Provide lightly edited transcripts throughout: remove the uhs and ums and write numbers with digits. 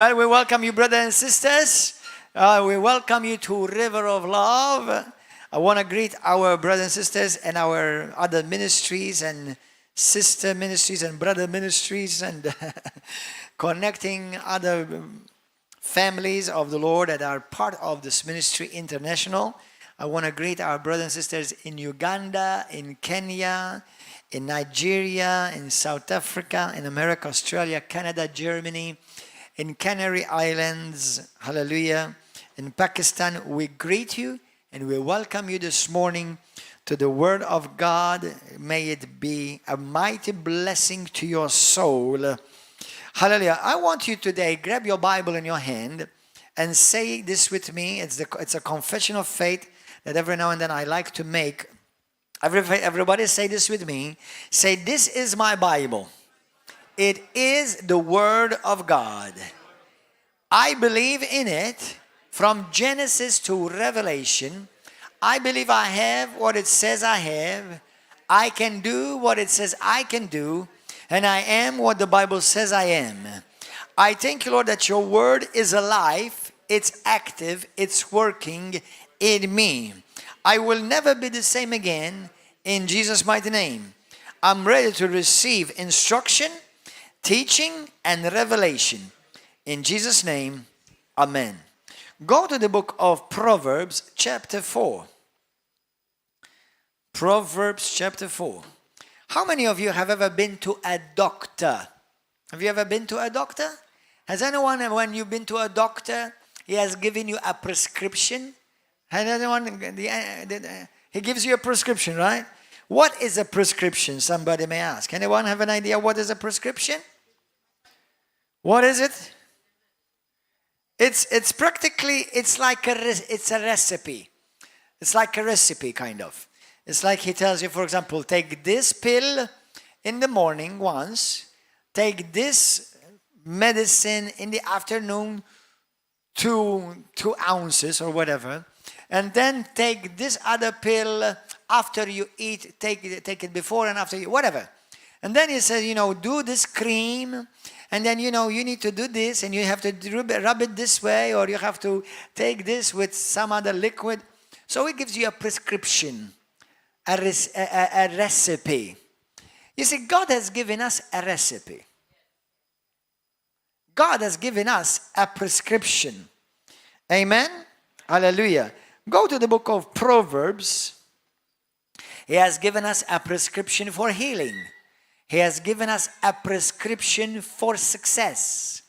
Well, we welcome you, brothers and sisters. We welcome you to River of Love. I want to greet our brothers and sisters and our other ministries and sister ministries and brother ministries and connecting other families of the Lord that are part of this ministry international. I want to greet our brothers and sisters in Uganda, in Kenya, in Nigeria, in South Africa, in America, Australia, Canada, Germany, in Canary Islands, hallelujah, in Pakistan. We greet you and we welcome you this morning to the Word of God. May it be a mighty blessing to your soul. Hallelujah. I want you today, grab your Bible in your hand and say this with me. It's a confession of faith that every now and then I like to make. Everybody say this with me. Say, this is my Bible. It is the Word of God. I believe in it from Genesis to Revelation. I believe I have what it says I have. I can do what it says I can do. And I am what the Bible says I am. I thank you, Lord, that your Word is alive. It's active. It's working in me. I will never be the same again in Jesus' mighty name. I'm ready to receive instruction, teaching and revelation. In Jesus' name, amen. Go to the book of Proverbs chapter 4. Proverbs chapter 4. How many of you have ever been to a doctor? Have you ever been to a doctor? Has anyone, when you've been to a doctor, he has given you a prescription? Has anyone, he gives you a prescription, right? What is a prescription? Somebody may ask. Anyone have an idea what is a prescription? What is it? It's practically, it's like it's a recipe. It's like a recipe, kind of. It's like he tells you, for example, take this pill in the morning once, take this medicine in the afternoon, 2 ounces or whatever, and then take this other pill after you eat, take it before and after you, whatever. And then he says, do this cream, and then, you need to do this, and you have to rub it this way, or you have to take this with some other liquid. So he gives you a prescription, a recipe. You see, God has given us a recipe. God has given us a prescription. Amen? Hallelujah. Go to the book of Proverbs. He has given us a prescription for healing. He has given us a prescription for success.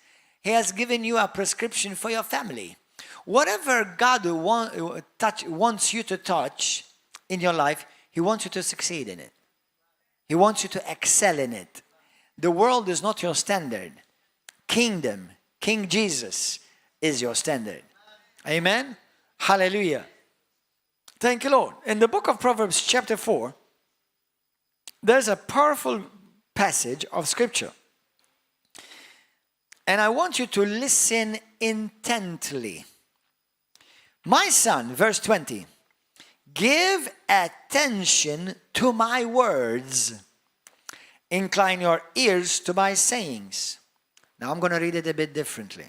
He has given you a prescription for your family. Whatever God wants you to touch in your life, He wants you to succeed in it. He wants you to excel in it. The world is not your standard. Kingdom, King Jesus is your standard. Amen? Hallelujah. Thank you, Lord. In the book of Proverbs chapter 4, there's a powerful passage of scripture. And I want you to listen intently. My son, verse 20, give attention to my words. Incline your ears to my sayings. Now I'm going to read it a bit differently.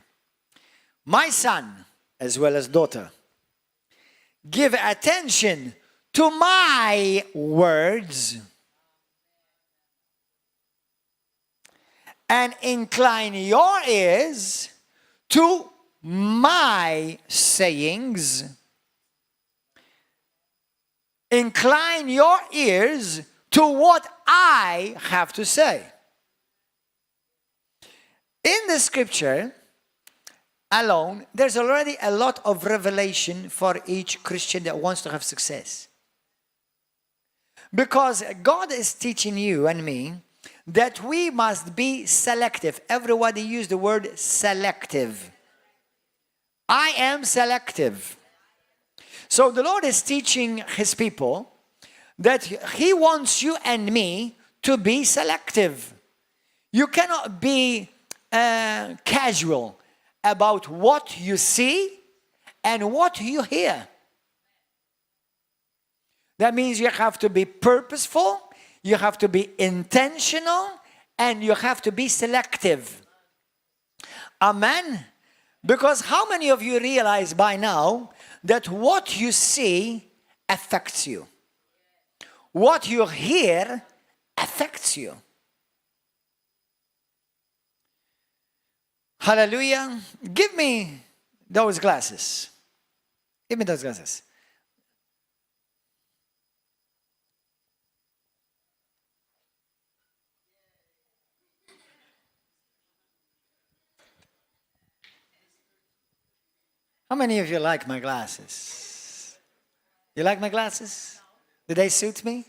My son, as well as daughter, give attention to my words and incline your ears to my sayings. Incline your ears to what I have to say. In the scripture alone, there's already a lot of revelation for each Christian that wants to have success. Because God is teaching you and me that we must be selective. Everybody use the word selective. I am selective. So the Lord is teaching His people that He wants you and me to be selective. You cannot be casual about what you see and what you hear. That means you have to be purposeful, you have to be intentional, and you have to be selective. Amen? Because how many of you realize by now that what you see affects you? What you hear affects you. Hallelujah. Give me those glasses. Give me those glasses. How many of you like my glasses? You like my glasses? Do they suit me?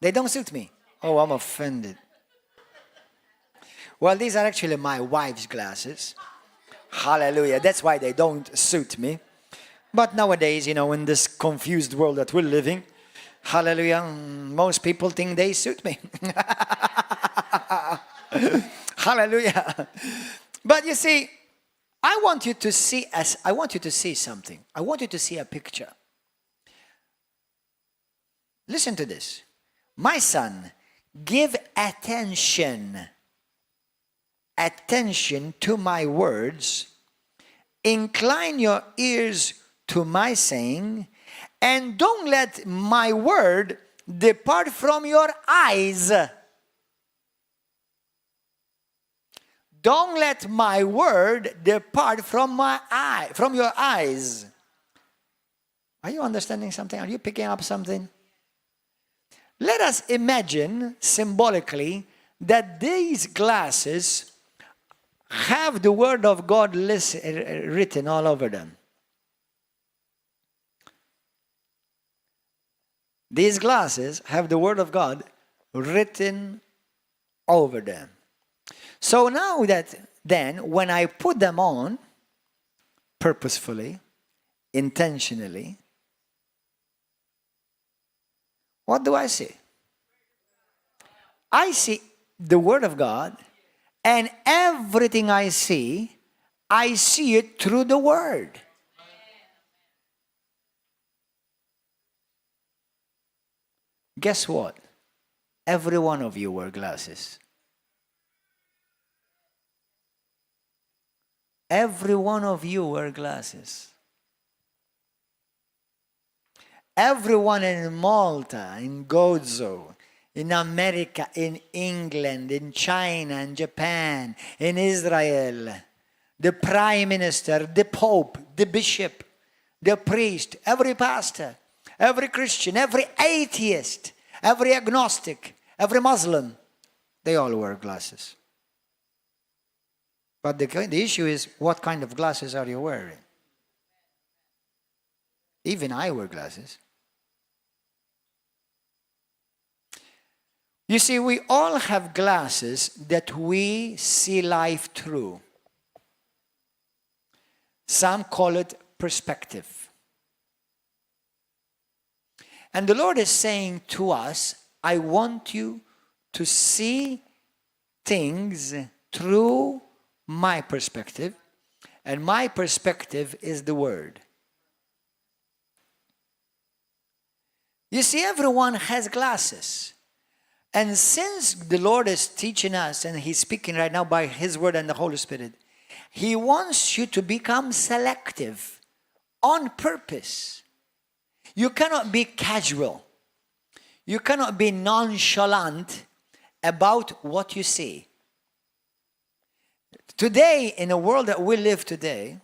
They don't suit me. Oh, I'm offended. Well, these are actually my wife's glasses. Hallelujah. That's why they don't suit me. But nowadays, in this confused world that we're living, hallelujah, most people think they suit me. Hallelujah. But you see, I want you to see something. I want you to see a picture. Listen to this. My son, give attention to my words. Incline your ears to my saying, and don't let my word depart from your eyes. Don't let my word depart from your eyes. Are you understanding something? Are you picking up something? Let us imagine symbolically that these glasses have the word of God written all over them. These glasses have the word of God written over them. So now then, when I put them on, purposefully, intentionally, what do I see? I see the Word of God, and everything I see it through the Word. Guess what? Every one of you wear glasses. Every one of you wear glasses. Everyone in Malta, in Gozo, in America, in England, in China, in Japan, in Israel, the Prime Minister, the Pope, the Bishop, the priest, every pastor, every Christian, every atheist, every agnostic, every Muslim, they all wear glasses. But the issue is, what kind of glasses are you wearing? Even I wear glasses. You see, we all have glasses that we see life through. Some call it perspective. And the Lord is saying to us, I want you to see things through my perspective, and my perspective is the Word. You see, everyone has glasses. And since the Lord is teaching us, and He's speaking right now by His Word and the Holy Spirit, He wants you to become selective on purpose. You cannot be casual. You cannot be nonchalant about what you see. Today, in the world that we live today,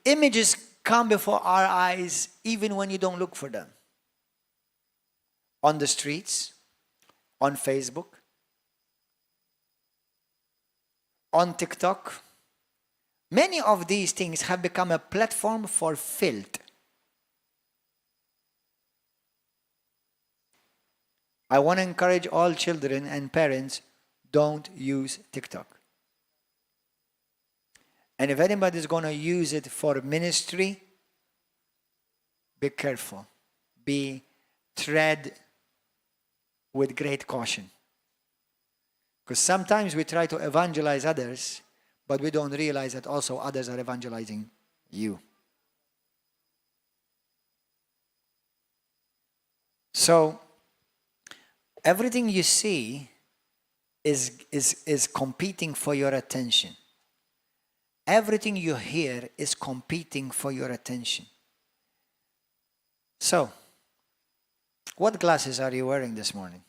images come before our eyes even when you don't look for them. On the streets, on Facebook, on TikTok. Many of these things have become a platform for filth. I want to encourage all children and parents, don't use TikTok. And if anybody is going to use it for ministry, be careful. Tread with great caution. Because sometimes we try to evangelize others, but we don't realize that also others are evangelizing you. So, everything you see is competing for your attention. Everything you hear is competing for your attention. So, what glasses are you wearing this morning?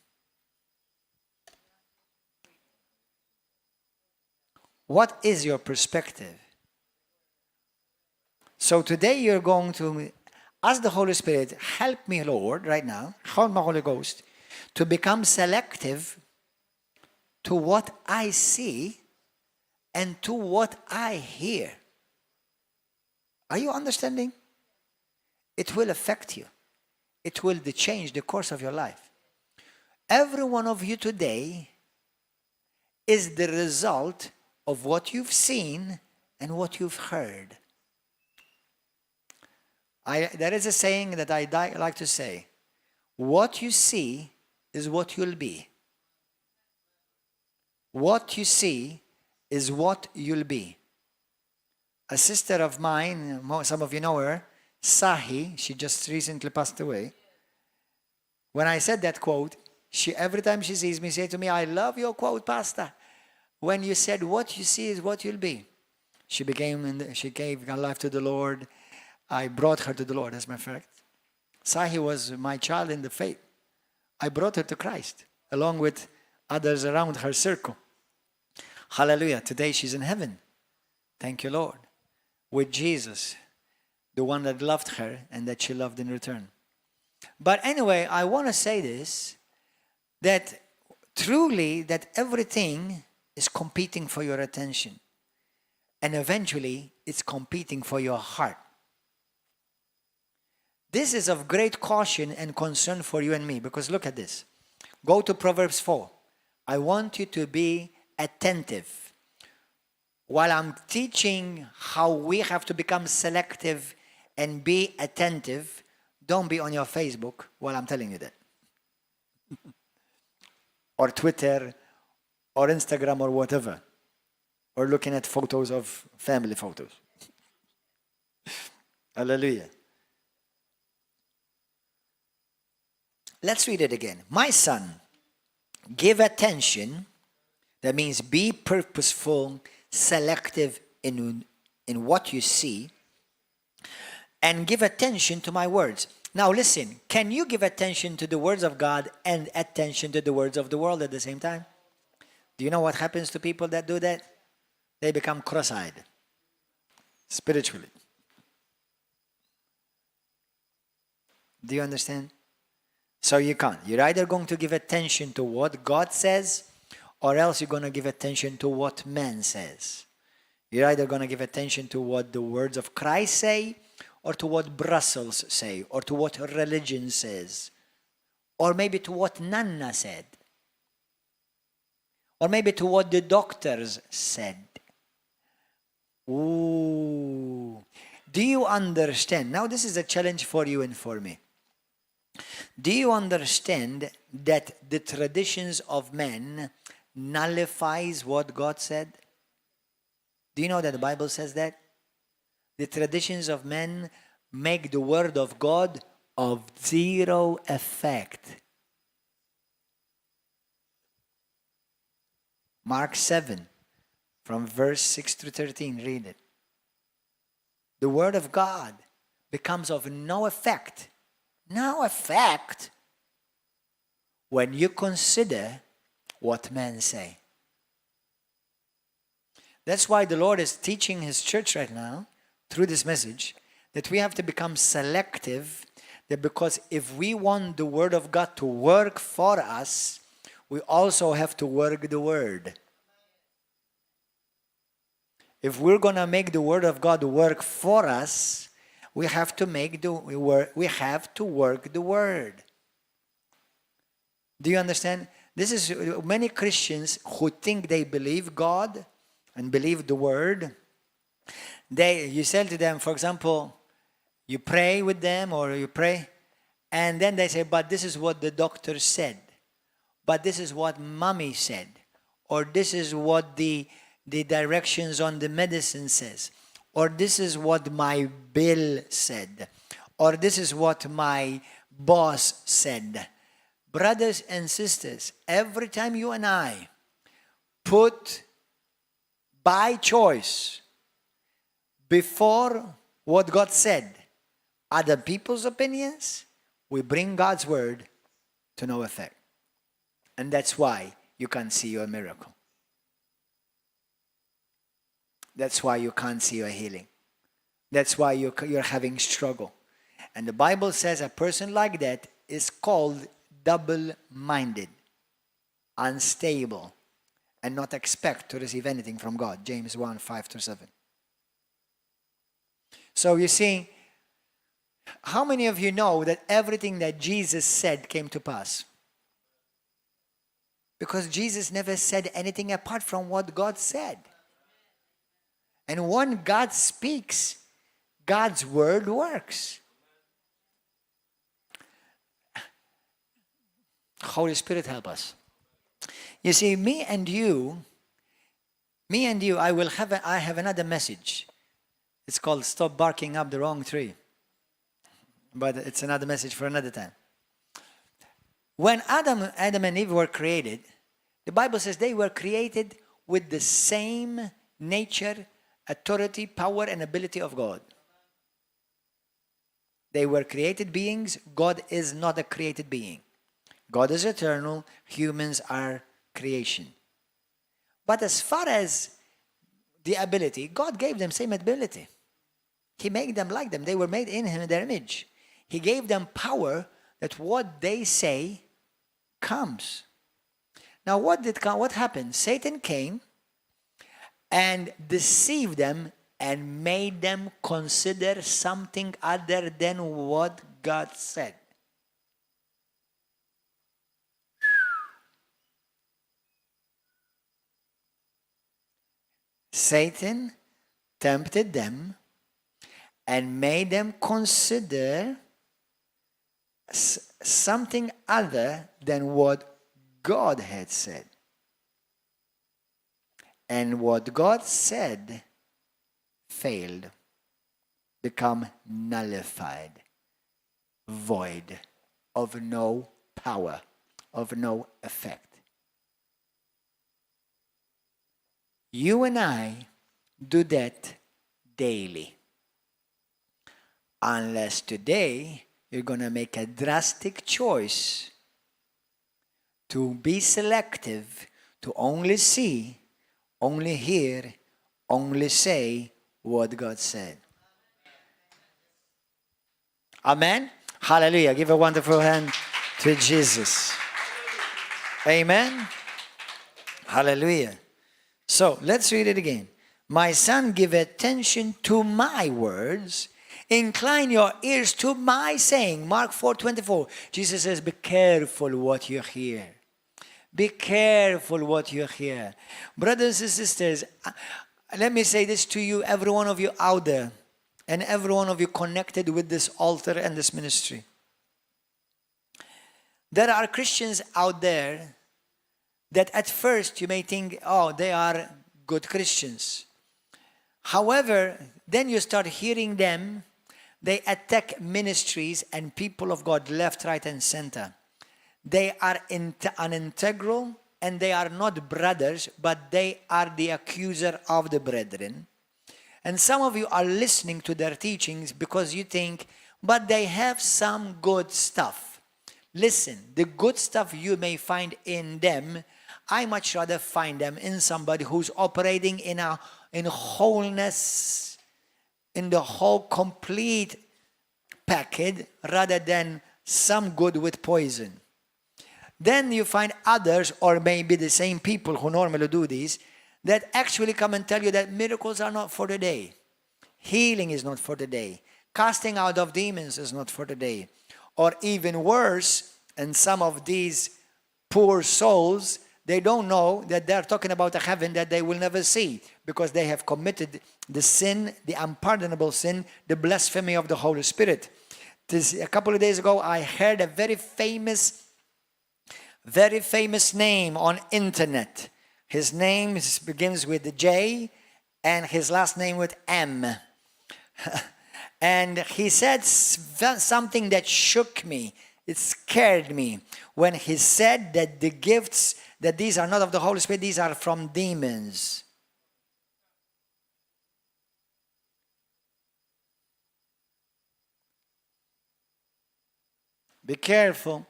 What is your perspective? So today you're going to ask the Holy Spirit, help me, Lord, right now, help my Holy Ghost, to become selective to what I see and to what I hear. Are you understanding? It will affect you. It will change the course of your life. Every one of you today is the result of what you've seen and what you've heard. There is a saying that I like to say, what you see is what you'll be. What you see is what you'll be. A sister of mine, some of you know her, Sahi, she just recently passed away. When I said that quote, every time she sees me, say to me, I love your quote, Pastor. When you said what you see is what you'll be. She gave her life to the Lord. I brought her to the Lord, as a matter of fact. Sahi was my child in the faith. I brought her to Christ, along with others around her circle. Hallelujah. Today she's in heaven. Thank you, Lord. With Jesus, the one that loved her and that she loved in return. But anyway, I want to say this, that truly that everything is competing for your attention. And eventually, it's competing for your heart. This is of great caution and concern for you and me, because look at this. Go to Proverbs 4. I want you to be attentive. While I'm teaching how we have to become selective and be attentive, don't be on your Facebook while I'm telling you that. Or Twitter, or Instagram, or whatever. Or looking at photos of family photos. Hallelujah. Let's read it again. My son, give attention. That means be purposeful, selective in what you see, and give attention to my words. Now listen, can you give attention to the words of God and attention to the words of the world at the same time? Do you know what happens to people that do that? They become cross-eyed, spiritually. Do you understand? So you can't. You're either going to give attention to what God says, or else you're going to give attention to what man says. You're either going to give attention to what the words of Christ say, or to what Brussels say, or to what religion says, or maybe to what Nana said, or maybe to what the doctors said. Ooh. Do you understand? Now this is a challenge for you and for me. Do you understand that the traditions of men nullifies what God said? Do you know that the Bible says that? The traditions of men make the word of God of zero effect. Mark 7, from verse 6 to 13, read it. The word of God becomes of no effect. No effect when you consider what men say. That's why the Lord is teaching His church right now, through this message, that we have to become selective, that because if we want the Word of God to work for us, we also have to work the Word. If we're going to make the Word of God work for us, we have to work the Word. Do you understand? This is many Christians who think they believe God and believe the Word. You say to them, for example, you pray with them or you pray, and then they say, but this is what the doctor said. But this is what mommy said. Or this is what the directions on the medicine says. Or this is what my bill said. Or this is what my boss said. Brothers and sisters, every time you and I put by choice before what God said other people's opinions, we bring God's word to no effect. And that's why you can't see your miracle. That's why you can't see your healing. That's why you're having struggle. And the Bible says a person like that is called double-minded, unstable, and not expect to receive anything from God. James 1, 5-7. So you see, how many of you know that everything that Jesus said came to pass? Because Jesus never said anything apart from what God said. And when God speaks, God's word works. Holy Spirit, help us. You see, me and you, I have another message. It's called Stop Barking Up the Wrong Tree. But it's another message for another time. When Adam and Eve were created, the Bible says they were created with the same nature, authority, power, and ability of God. They were created beings. God is not a created being. God is eternal. Humans are creation. But as far as the ability, God gave them same ability. He made them like them. They were made in Him, in their image. He gave them power that what they say comes. Now what happened? Satan came and deceived them and made them consider something other than what God said. Satan tempted them and made them consider something other than what God had said. And what God said failed, become nullified, void, of no power, of no effect. You and I do that daily. Unless today you're going to make a drastic choice to be selective, to only see, only hear, only say what God said. Amen? Hallelujah. Give a wonderful hand to Jesus. Amen? Hallelujah. So, let's read it again. My son, give attention to my words. Incline your ears to my saying. Mark 4:24. Jesus says, be careful what you hear. Be careful what you hear. Brothers and sisters, let me say this to you, every one of you out there, and every one of you connected with this altar and this ministry. There are Christians out there that at first you may think, oh, they are good Christians. However, then you start hearing them, they attack ministries and people of God left, right, and center. They are unintegral and they are not brothers, but they are the accuser of the brethren. And some of you are listening to their teachings because you think, but they have some good stuff. Listen, the good stuff you may find in them, I much rather find them in somebody who's operating in wholeness, in the whole complete package, rather than some good with poison. Then you find others, or maybe the same people who normally do this, that actually come and tell you that miracles are not for the day. Healing is not for the day. Casting out of demons is not for the day. Or even worse, and some of these poor souls, they don't know that they're talking about a heaven that they will never see because they have committed the sin, the unpardonable sin, the blasphemy of the Holy Spirit. A couple of days ago, I heard a very famous name on internet. His name begins with J and his last name with M. And he said something that shook me. It scared me when he said that the gifts that these are not of the Holy Spirit, these are from demons. Be careful.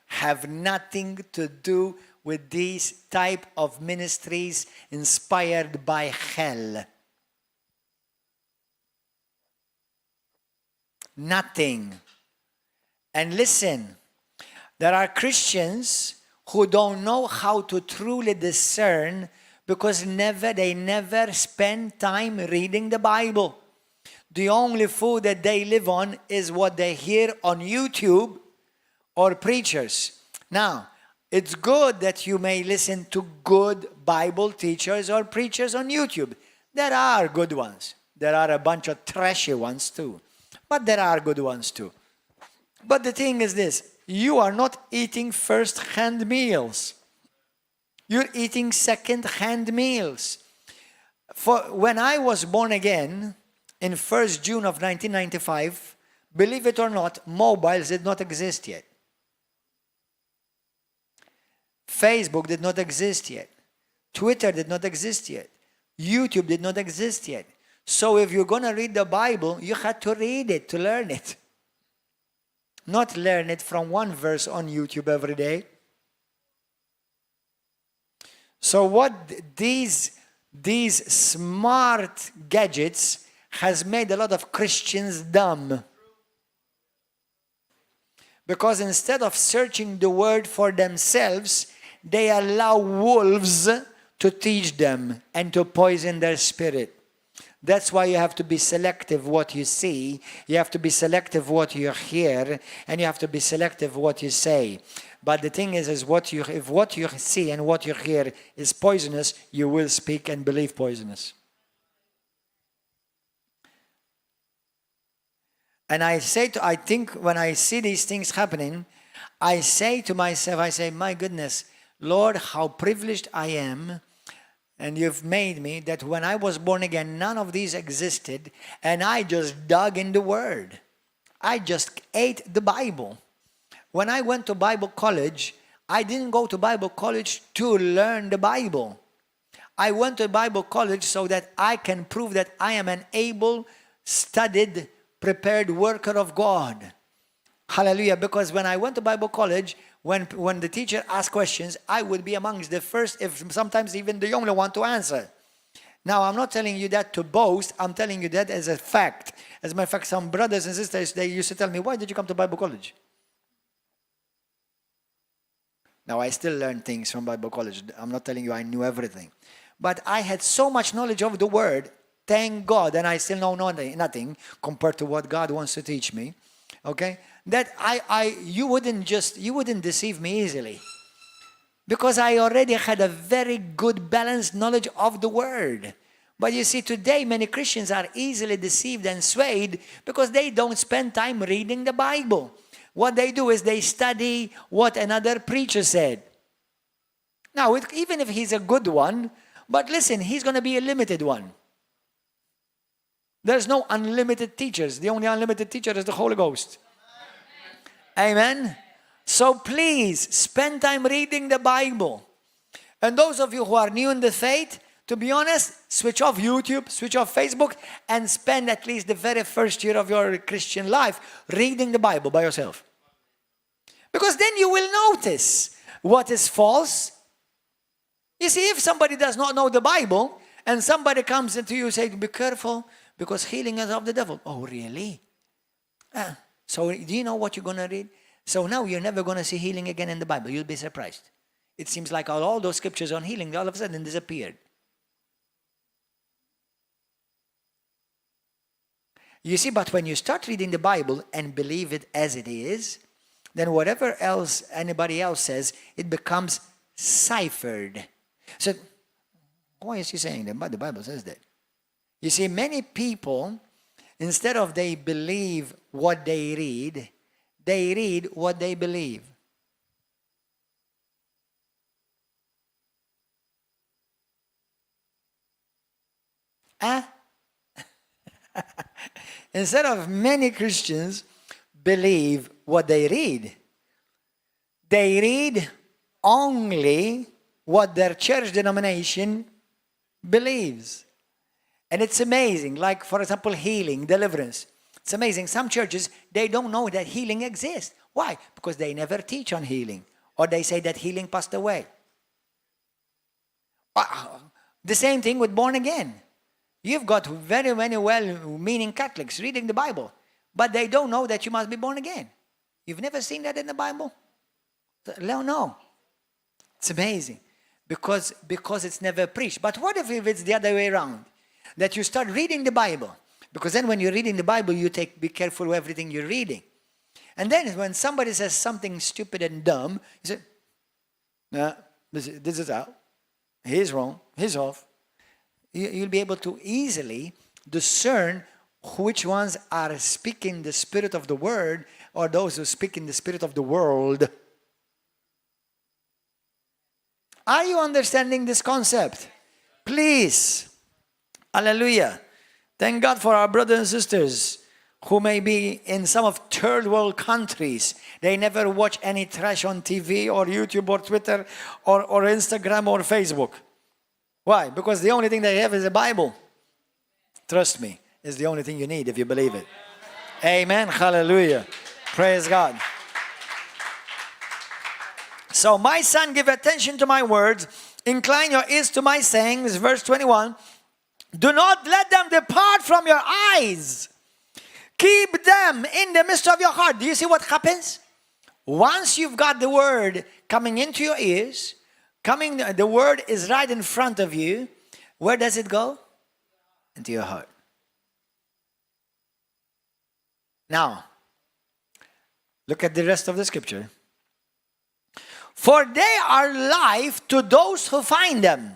Have nothing to do with these type of ministries inspired by hell. Nothing. And listen, there are Christians who don't know how to truly discern because they never spend time reading the Bible. The only food that they live on is what they hear on YouTube or preachers. Now, it's good that you may listen to good Bible teachers or preachers on YouTube. There are good ones. There are a bunch of trashy ones too. But there are good ones too. But the thing is this, you are not eating first-hand meals. You're eating second-hand meals. When I was born again, in 1st June of 1995, believe it or not, mobiles did not exist yet. Facebook did not exist yet. Twitter did not exist yet. YouTube did not exist yet. So if you're going to read the Bible, you had to read it to learn it. Not learn it from one verse on YouTube every day. So what these smart gadgets has made a lot of Christians dumb. Because instead of searching the word for themselves, they allow wolves to teach them and to poison their spirit. That's why you have to be selective what you see, you have to be selective what you hear, and you have to be selective what you say. But the thing is if what you see and what you hear is poisonous, you will speak and believe poisonous. And I think when I see these things happening, I say to myself, my goodness, Lord, how privileged I am. And you've made me that when I was born again, none of these existed. And I just dug in the Word. I just ate the Bible. When I went to Bible college, I didn't go to Bible college to learn the Bible. I went to Bible college so that I can prove that I am an able, studied, prepared worker of God. Hallelujah. Because when I went to Bible college, when the teacher asked questions, I would be amongst the first, if sometimes even the only one to answer. Now, I'm not telling you that to boast. I'm telling you that as a fact. As a matter of fact, some brothers and sisters, they used to tell me, why did you come to Bible college? Now, I still learn things from Bible college. I'm not telling you I knew everything. But I had so much knowledge of the Word, thank God, and I still know nothing compared to what God wants to teach me. Okay? That you wouldn't deceive me easily. Because I already had a very good balanced knowledge of the Word. But you see, today many Christians are easily deceived and swayed because they don't spend time reading the Bible. What they do is they study what another preacher said. Now, even if he's a good one, but listen, he's going to be a limited one. There's no unlimited teachers. The only unlimited teacher is the Holy Ghost. Amen? So please, spend time reading the Bible. And those of you who are new in the faith, to be honest, switch off YouTube, switch off Facebook, and spend at least the very first year of your Christian life reading the Bible by yourself. Because then you will notice what is false. You see, if somebody does not know the Bible, and somebody comes into you and says, be careful, because healing is of the devil. Oh, really? So do you know what you're going to read? So now you're never going to see healing again in the Bible. You'll be surprised. It seems like all those scriptures on healing all of a sudden disappeared. You see, but when you start reading the Bible and believe it as it is, then whatever else anybody else says, it becomes ciphered. So why is he saying that? But the Bible says that. You see, many people, instead of they believe what they read what they believe. Instead of many Christians believe what they read, They read only what their church denomination believes. And it's amazing, like for example, healing, deliverance. It's amazing. Some churches, they don't know that healing exists. Why? Because they never teach on healing. Or they say that healing passed away. The same thing with born again. You've got very many well-meaning Catholics reading the Bible, but they don't know that you must be born again. You've never seen that in the Bible? No. It's amazing. Because it's never preached. But what if it's the other way around? That you start reading the Bible. Because then when you're reading the Bible, be careful with everything you're reading. And then when somebody says something stupid and dumb, you say, no, this is out. He's wrong. He's off. You'll be able to easily discern which ones are speaking the spirit of the word or those who speak in the spirit of the world. Are you understanding this concept? Please. Hallelujah. Thank God for our brothers and sisters who may be in some of third world countries. They never watch any trash on TV or YouTube or Twitter or Instagram or Facebook. Why? Because the only thing they have is a Bible. Trust me, it's the only thing you need if you believe it. Amen. Hallelujah. Praise God. So, my son, give attention to my words. Incline your ears to my sayings. Verse 21. Do not let them depart from your eyes. Keep them in the midst of your heart. Do you see what happens? Once you've got the word coming into your ears, the word is right in front of you, where does it go? Into your heart. Now, look at the rest of the scripture. For they are life to those who find them.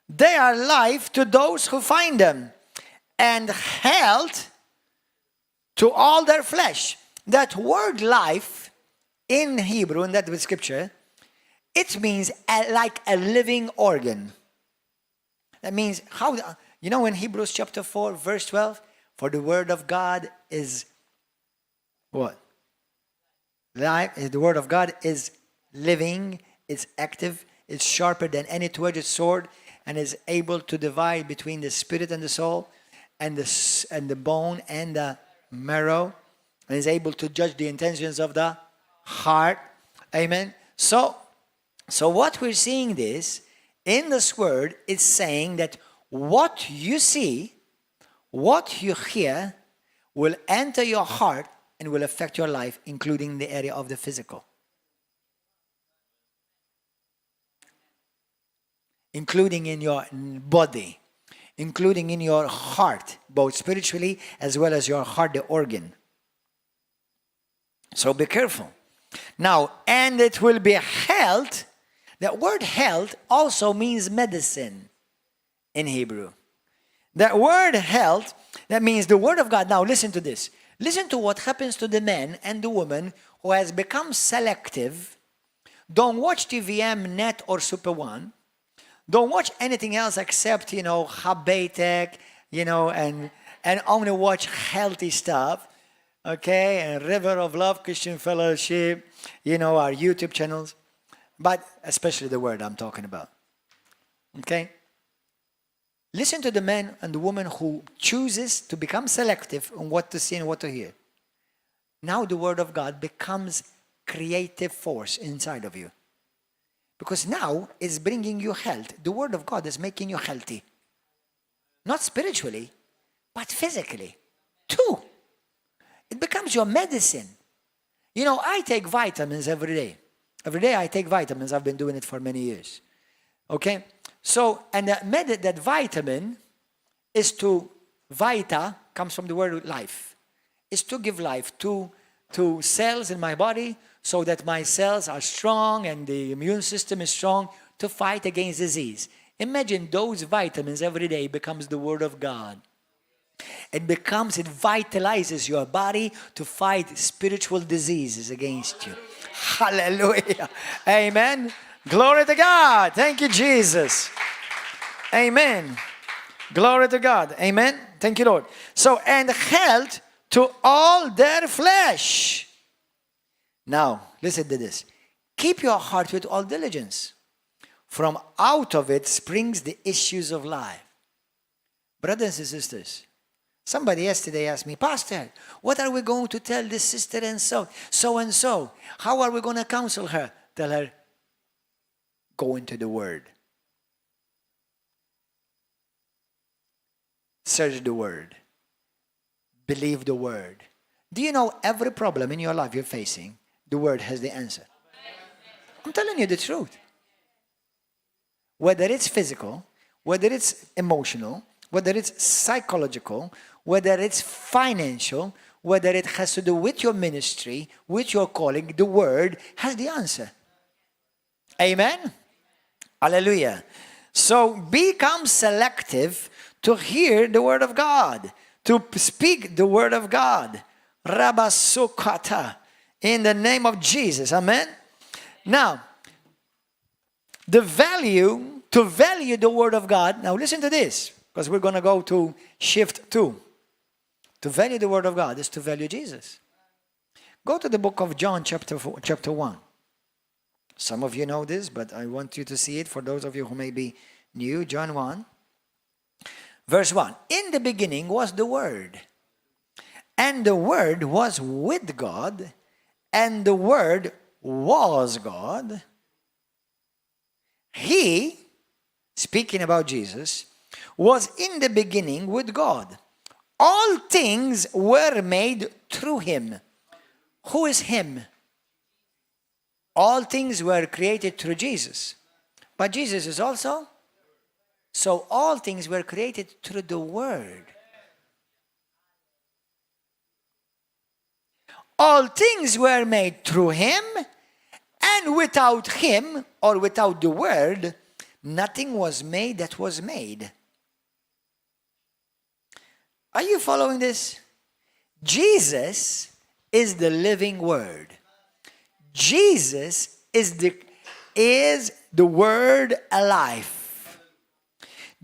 They are life to those who find them, and health to all their flesh. That word life in Hebrew, in that scripture, it means like a living organ. That means, in Hebrews chapter 4, verse 12, for the word of God is what? Life. The word of God is living, it's active, it's sharper than any two-edged sword, and is able to divide between the spirit and the soul, and the bone and the marrow, and is able to judge the intentions of the heart. Amen. So what we're seeing this in this word is saying that what you see, what you hear, will enter your heart and will affect your life, including the area of the physical. Including in your body, including in your heart, both spiritually as well as your heart, the organ. So be careful. Now, and it will be health. That word health also means medicine in Hebrew. That word health, that means the word of God. Now listen to this. Listen to what happens to the man and the woman who has become selective. Don't watch TVM, Net or Super One. Don't watch anything else except, Ħabbejtek, and only watch healthy stuff. Okay? And River of Love, Christian Fellowship, our YouTube channels. But especially the word I'm talking about. Okay? Listen to the man and the woman who chooses to become selective on what to see and what to hear. Now the word of God becomes creative force inside of you. Because now it's bringing you health. The word of God is making you healthy. Not spiritually, but physically too. It becomes your medicine. I take vitamins every day. Every day I take vitamins. I've been doing it for many years. Okay? So, and that vitamin is vita comes from the word life. Is to give life to cells in my body, so that my cells are strong and the immune system is strong to fight against disease. Imagine those vitamins every day becomes the word of God. It vitalizes your body to fight spiritual diseases against you. Hallelujah. Amen. Glory to God. Thank you, Jesus. Amen. Glory to God. Amen. Thank you, Lord. So, and health to all their flesh. Now, listen to this. Keep your heart with all diligence. From out of it springs the issues of life. Brothers and sisters, somebody yesterday asked me, Pastor, what are we going to tell this sister and so and so? How are we going to counsel her? Tell her, go into the Word. Search the Word. Believe the Word. Do you know every problem in your life you're facing, the Word has the answer? I'm telling you the truth. Whether it's physical, whether it's emotional, whether it's psychological, whether it's financial, whether it has to do with your ministry, with your calling, the Word has the answer. Amen? Hallelujah. So become selective to hear the Word of God, to speak the Word of God. Rabasukata. In the name of Jesus. Amen? Now, to value the Word of God. Now listen to this, because we're going to go to shift 2. To value the Word of God is to value Jesus. Go to the book of John chapter 1. Some of you know this, but I want you to see it for those of you who may be new. John 1, verse 1. In the beginning was the Word, and the Word was with God, and the Word was God. He, speaking about Jesus, was in the beginning with God. All things were made through him. Who is him? All things were created through Jesus. But Jesus is also. So all things were created through the Word. All things were made through him, and without him, or without the Word, nothing was made that was made. Are you following this? Jesus is the living Word. Jesus is the Word alive.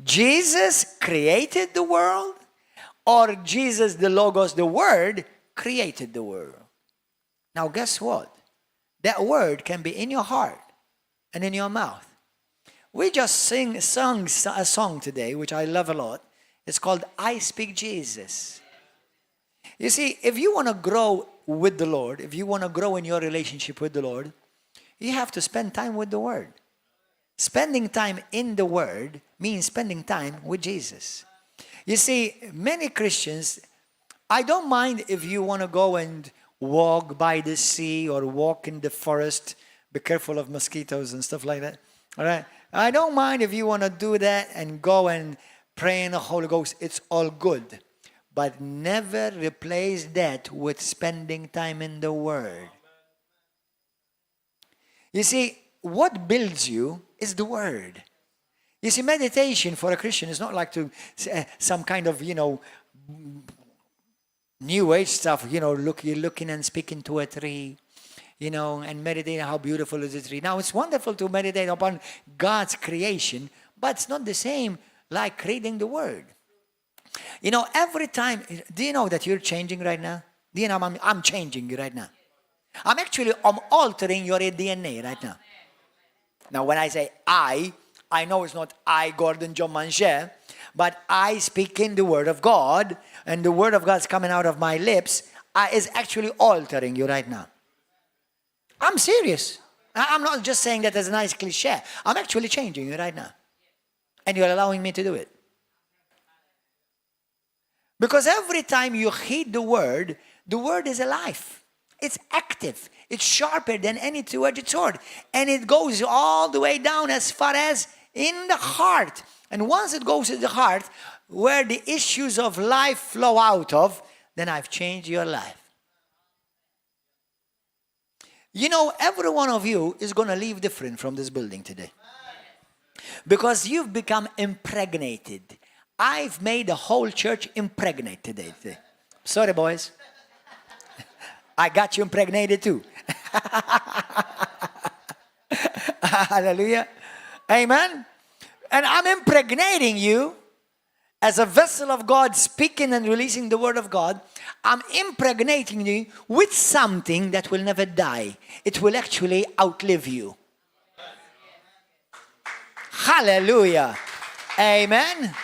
Jesus created the world, or Jesus, the Logos, the Word, created the world. Now guess what? That Word can be in your heart and in your mouth. We just sung a song today, which I love a lot. It's called I Speak Jesus. You see, if you want to grow with the Lord, if you want to grow in your relationship with the Lord, you have to spend time with the Word. Spending time in the Word means spending time with Jesus. You see, many Christians, I don't mind if you want to go and walk by the sea or walk in the forest. Be careful of mosquitoes and stuff like that. All right? I don't mind if you want to do that and go and pray in the Holy Ghost. It's all good. But never replace that with spending time in the Word. You see, what builds you is the Word. You see, meditation for a Christian is not like some kind of, New Age stuff, you're looking and speaking to a tree, and meditating how beautiful is the tree. Now, it's wonderful to meditate upon God's creation, but it's not the same like reading the Word. Every time, do you know that you're changing right now? Do you know I'm changing you right now? I'm altering your DNA right now. Now, when I say I know it's not I, Gordon, John, Manchè, but I speak in the Word of God, and the Word of God is coming out of my lips, is actually altering you right now. I'm serious. I'm not just saying that as a nice cliche. I'm actually changing you right now. And you're allowing me to do it. Because every time you heed the Word is alive. It's active. It's sharper than any two-edged sword. And it goes all the way down as far as in the heart. And once it goes to the heart, where the issues of life flow out of, then I've changed your life. Every one of you is going to leave different from this building today. Because you've become impregnated. I've made the whole church impregnate today. Sorry, boys. I got you impregnated too. Hallelujah. Amen. And I'm impregnating you, as a vessel of God speaking and releasing the word of God, I'm impregnating you with something that will never die. It will actually outlive you. Hallelujah. Amen.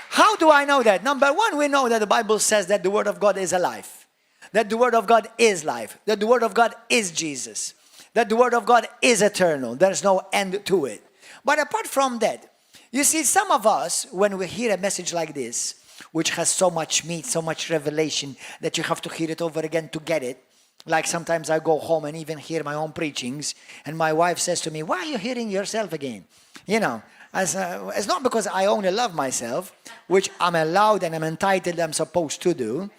How do I know that? Number one, we know that the Bible says that the word of God is alive. That the word of God is life. That the word of God is Jesus. That the word of God is eternal. There's no end to it. But apart from that, you see, some of us, when we hear a message like this, which has so much meat, so much revelation, that you have to hear it over again to get it. Like sometimes I go home and even hear my own preachings, and my wife says to me, why are you hearing yourself again? You know, it's not because I only love myself, which I'm allowed and I'm entitled, I'm supposed to do.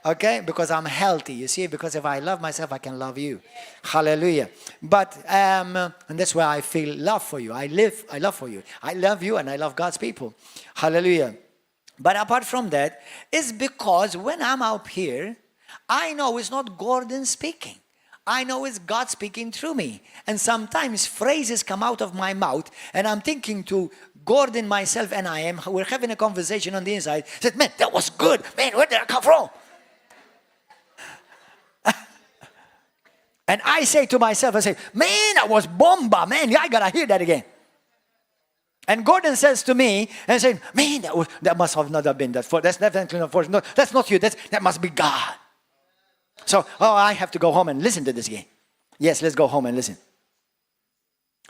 Okay, because I'm healthy, you see, because if I love myself, I can love you. Hallelujah. But, and that's why I feel love for you. I love for you. I love you and I love God's people. Hallelujah. But apart from that, it's because when I'm up here, I know it's not Gordon speaking. I know it's God speaking through me. And sometimes phrases come out of my mouth and I'm thinking to Gordon, myself, and we're having a conversation on the inside. I said, man, that was good. Man, where did I come from? And I say to myself, I say, man, that was bomba, man, I gotta hear that again. And Gordon says to me, and saying, man, that must have not been that. That's definitely not for. No, that's not you. That must be God. So, I have to go home and listen to this again. Yes, let's go home and listen.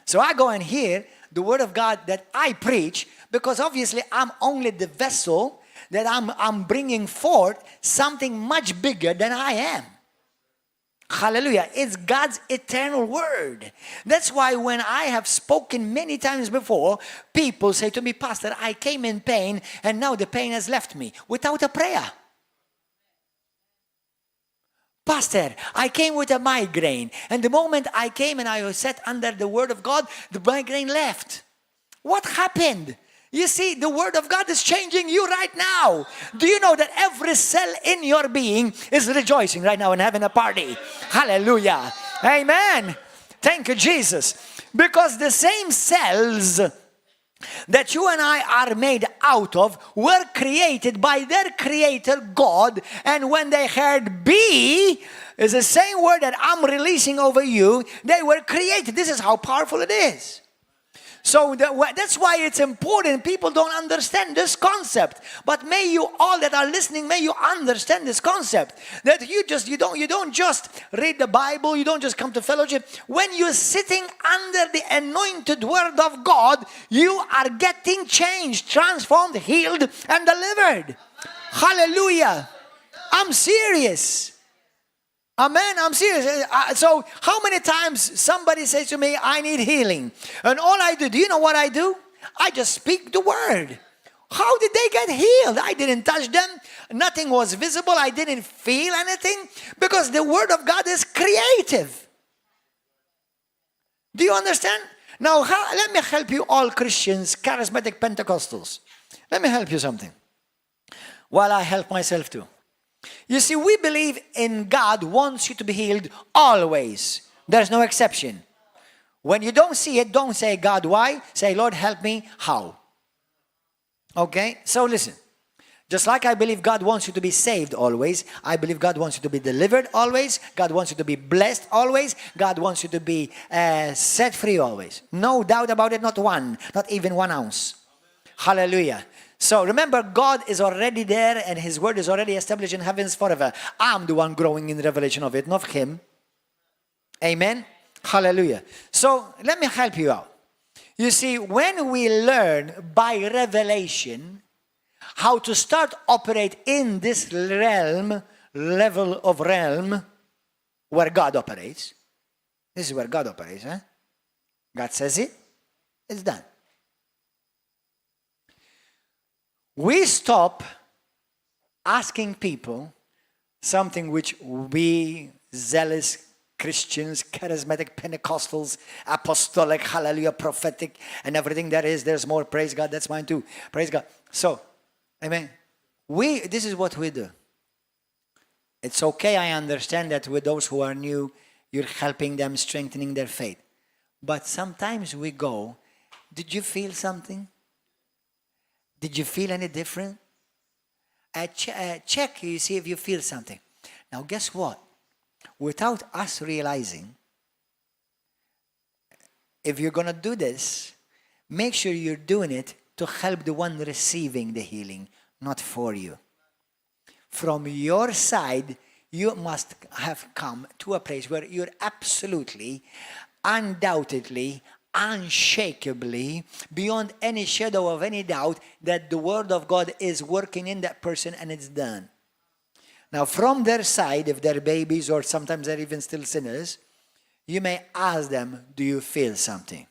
So I go and hear the word of God that I preach, because obviously I'm only the vessel that I'm bringing forth something much bigger than I am. Hallelujah. It's God's eternal word. That's why when I have spoken many times before, people say to me, Pastor, I came in pain and now the pain has left me without a prayer. Pastor, I came with a migraine, and the moment I came and I sat under the word of God, the migraine left. What happened? You see, the word of God is changing you right now. Do you know that every cell in your being is rejoicing right now and having a party? Hallelujah. Amen. Thank you, Jesus. Because the same cells that you and I are made out of were created by their creator God, and when they heard be is the same word that I'm releasing over you, they were created. This is how powerful it is. So that's why it's important. People don't understand this concept. But may you all that are listening, may you understand this concept. That you don't just read the Bible, you don't just come to fellowship. When you're sitting under the anointed word of God, you are getting changed, transformed, healed, and delivered. Hallelujah. I'm serious. Amen, I'm serious. So how many times somebody says to me, I need healing? And all I do you know what I do? I just speak the word. How did they get healed? I didn't touch them. Nothing was visible. I didn't feel anything. Because the word of God is creative. Do you understand? Now, let me help you all Christians, charismatic Pentecostals. Let me help you something. While I help myself too. You see, we believe in God wants you to be healed always. There's no exception. When you don't see it, don't say, God, why? Say, Lord, help me. How? Okay? So listen. Just like I believe God wants you to be saved always, I believe God wants you to be delivered always. God wants you to be blessed always. God wants you to be set free always. No doubt about it, not even 1 ounce. Hallelujah. So remember, God is already there and His word is already established in heavens forever. I'm the one growing in the revelation of it, not Him. Amen? Hallelujah. So let me help you out. You see, when we learn by revelation how to start operate in this level of realm where God operates, this is where God operates. God says it, it's done. We stop asking people something which we zealous Christians, charismatic Pentecostals, apostolic, hallelujah, prophetic, and everything there is. There's more. Praise God. That's mine too. Praise God. So, amen. This is what we do. It's okay. I understand that with those who are new, you're helping them, strengthening their faith. But sometimes we go, did you feel something? Did you feel any different? check, you see if you feel something. Now, guess what? Without us realizing, if you're going to do this, make sure you're doing it to help the one receiving the healing, not for you. From your side, you must have come to a place where you're absolutely, undoubtedly, unshakably, beyond any shadow of any doubt, that the Word of God is working in that person and it's done. Now, from their side, if they're babies or sometimes they're even still sinners, you may ask them, do you feel something?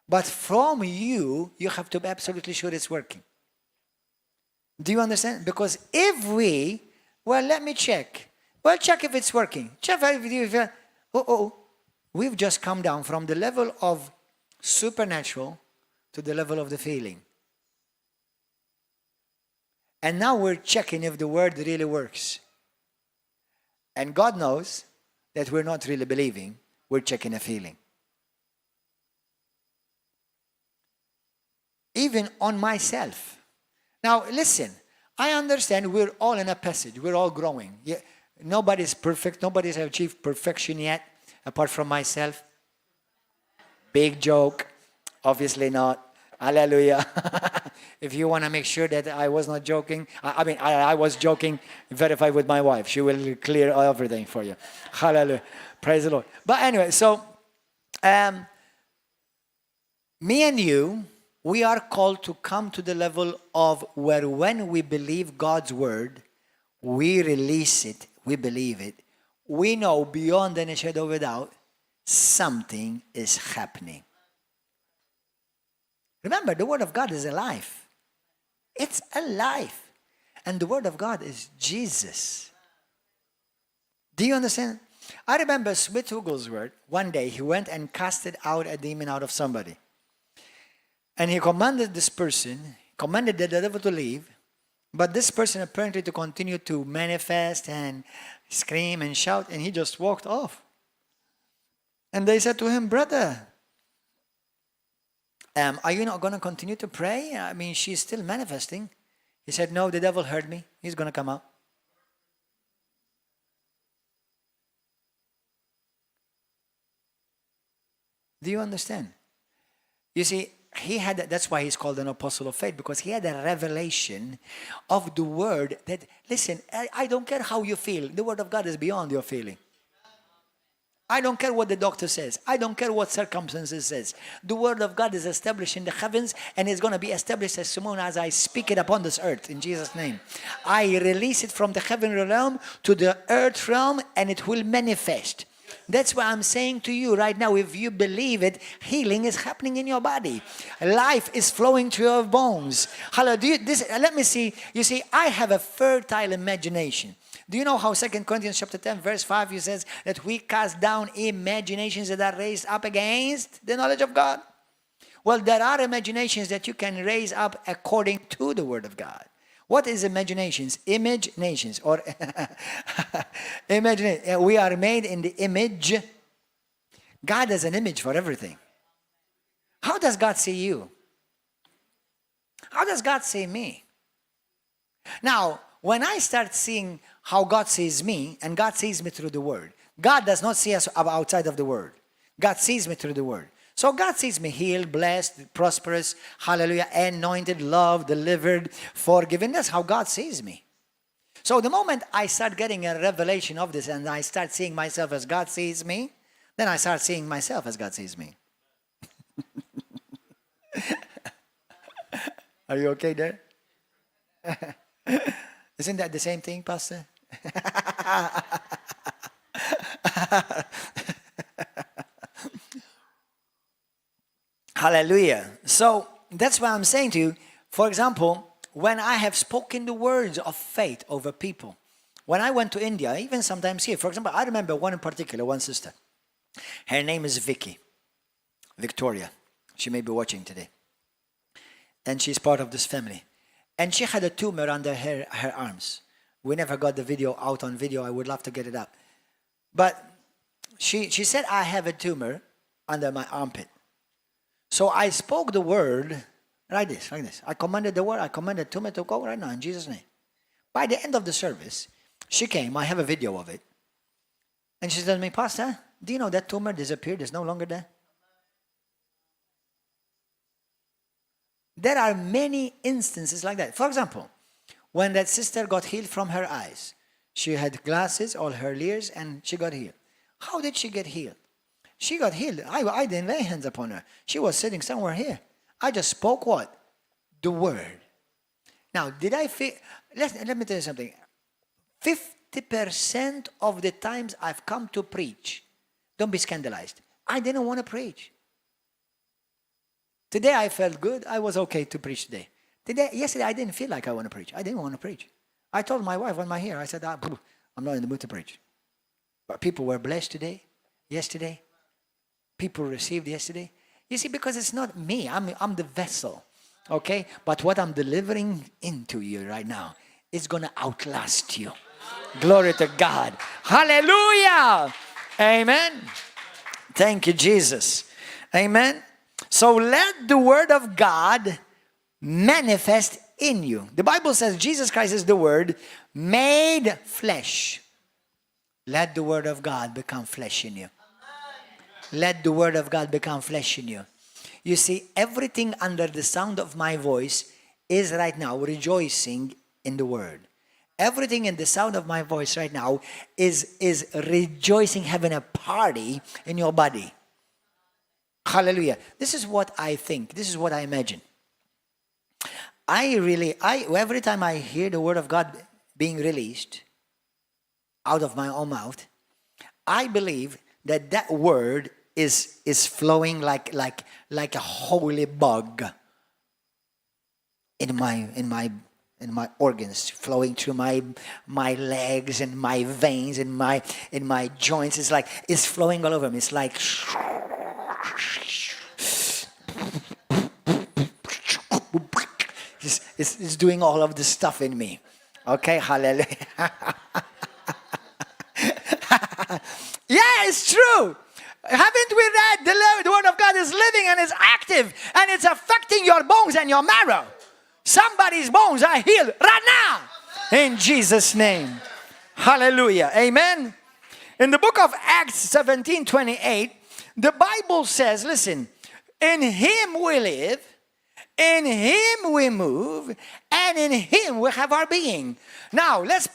But from you, you have to be absolutely sure it's working. Do you understand? Because if we, well, let me check. Well, check if it's working. Check if we've just come down from the level of supernatural to the level of the feeling. And now we're checking if the word really works. And God knows that we're not really believing. We're checking a feeling. Even on myself. Now, listen. I understand we're all in a passage. We're all growing. Yeah, nobody's perfect. Nobody's achieved perfection yet, apart from myself. Big joke. Obviously not. Hallelujah. If you want to make sure that I was not joking, I was joking, verify with my wife. She will clear everything for you. Hallelujah. Praise the Lord. But anyway, so me and you, we are called to come to the level of where when we believe God's word, we release it, we believe it, we know beyond any shadow of a doubt, something is happening. Remember, the Word of God is alive. It's alive. And the Word of God is Jesus. Do you understand? I remember Smith Wigglesworth, one day he went and casted out a demon out of somebody. And he commanded this person, commanded the devil to leave, but this person apparently to continue to manifest and scream and shout, and he just walked off. And they said to him, brother, are you not going to continue to pray? I mean, she's still manifesting. He said, no, the devil heard me. He's going to come out. Do you understand? You see, that's why he's called an apostle of faith, because he had a revelation of the word that, listen, I don't care how you feel. The word of God is beyond your feeling. I don't care what the doctor says. I don't care what circumstances says. The word of God is established in the heavens and is going to be established as soon as I speak it upon this earth in Jesus' name. I release it from the heavenly realm to the earth realm and it will manifest. That's why I'm saying to you right now, if you believe it, healing is happening in your body. Life is flowing through your bones. Hallelujah. Let me see. You see, I have a fertile imagination. Do you know how 2 Corinthians chapter 10 verse 5 says that we cast down imaginations that are raised up against the knowledge of God? Well, there are imaginations that you can raise up according to the word of God. What is imaginations? Imaginations or imagination. We are made in the image. God has an image for everything. How does God see you? How does God see me? Now, when I start seeing how God sees me, and God sees me through the Word. God does not see us outside of the Word. God sees me through the Word. So God sees me healed, blessed, prosperous, hallelujah, anointed, loved, delivered, forgiven. That's how God sees me. So the moment I start getting a revelation of this and I start seeing myself as God sees me, then I start seeing myself as God sees me. Are you okay there? Isn't that the same thing, Pastor? Hallelujah. So that's why I'm saying to you, for example, when I have spoken the words of faith over people, when I went to India, even sometimes here, for example, I remember one in particular, one sister. Her name is Victoria. She may be watching today. And she's part of this family. And she had a tumor under her arms. We never got the video out on video. I would love to get it out. But she said, I have a tumor under my armpit. So I spoke the word like this. I commanded the word. I commanded the tumor to go right now in Jesus' name. By the end of the service, she came. I have a video of it. And she told me, Pastor, do you know that tumor disappeared? It's no longer there. There are many instances like that. For example, when that sister got healed from her eyes, she had glasses all her years and she got healed. How did she get healed? She got healed. I didn't lay hands upon her. She was sitting somewhere here. I just spoke what? The word. Now, did I feel... Let me tell you something. 50% of the times I've come to preach, don't be scandalized, I didn't want to preach. Today I felt good. I was okay to preach today. Yesterday I didn't feel like I want to preach. I didn't want to preach. I told my wife when I'm here, I said, I'm not in the mood to preach. But people were blessed today, yesterday. People received yesterday. You see, because it's not me. I'm the vessel. Okay? But what I'm delivering into you right now is going to outlast you. Glory to God. Hallelujah. Amen. Thank you, Jesus. Amen. So let the word of God manifest in you. The Bible says Jesus Christ is the word made flesh. Let the word of God become flesh in you. Let the word of God become flesh in you. You see, everything under the sound of my voice is right now rejoicing in the word. Everything in the sound of my voice right now is rejoicing, having a party in your body. Hallelujah. This is what I think. This is what I imagine. Every time I hear the word of God being released out of my own mouth, I believe that word is flowing like a holy bug in my organs, flowing through my legs and my veins and my joints. It's flowing all over me. It's like it's doing all of the stuff in me. Okay, hallelujah. Yeah, it's true. Haven't we read the word of God is living and is active and it's affecting your bones and your marrow? Somebody's bones are healed right now in Jesus' name. Hallelujah. Amen. In the book of Acts 17:28, the Bible says, listen, in him we live, in him we move, and in him we have our being. Now, let's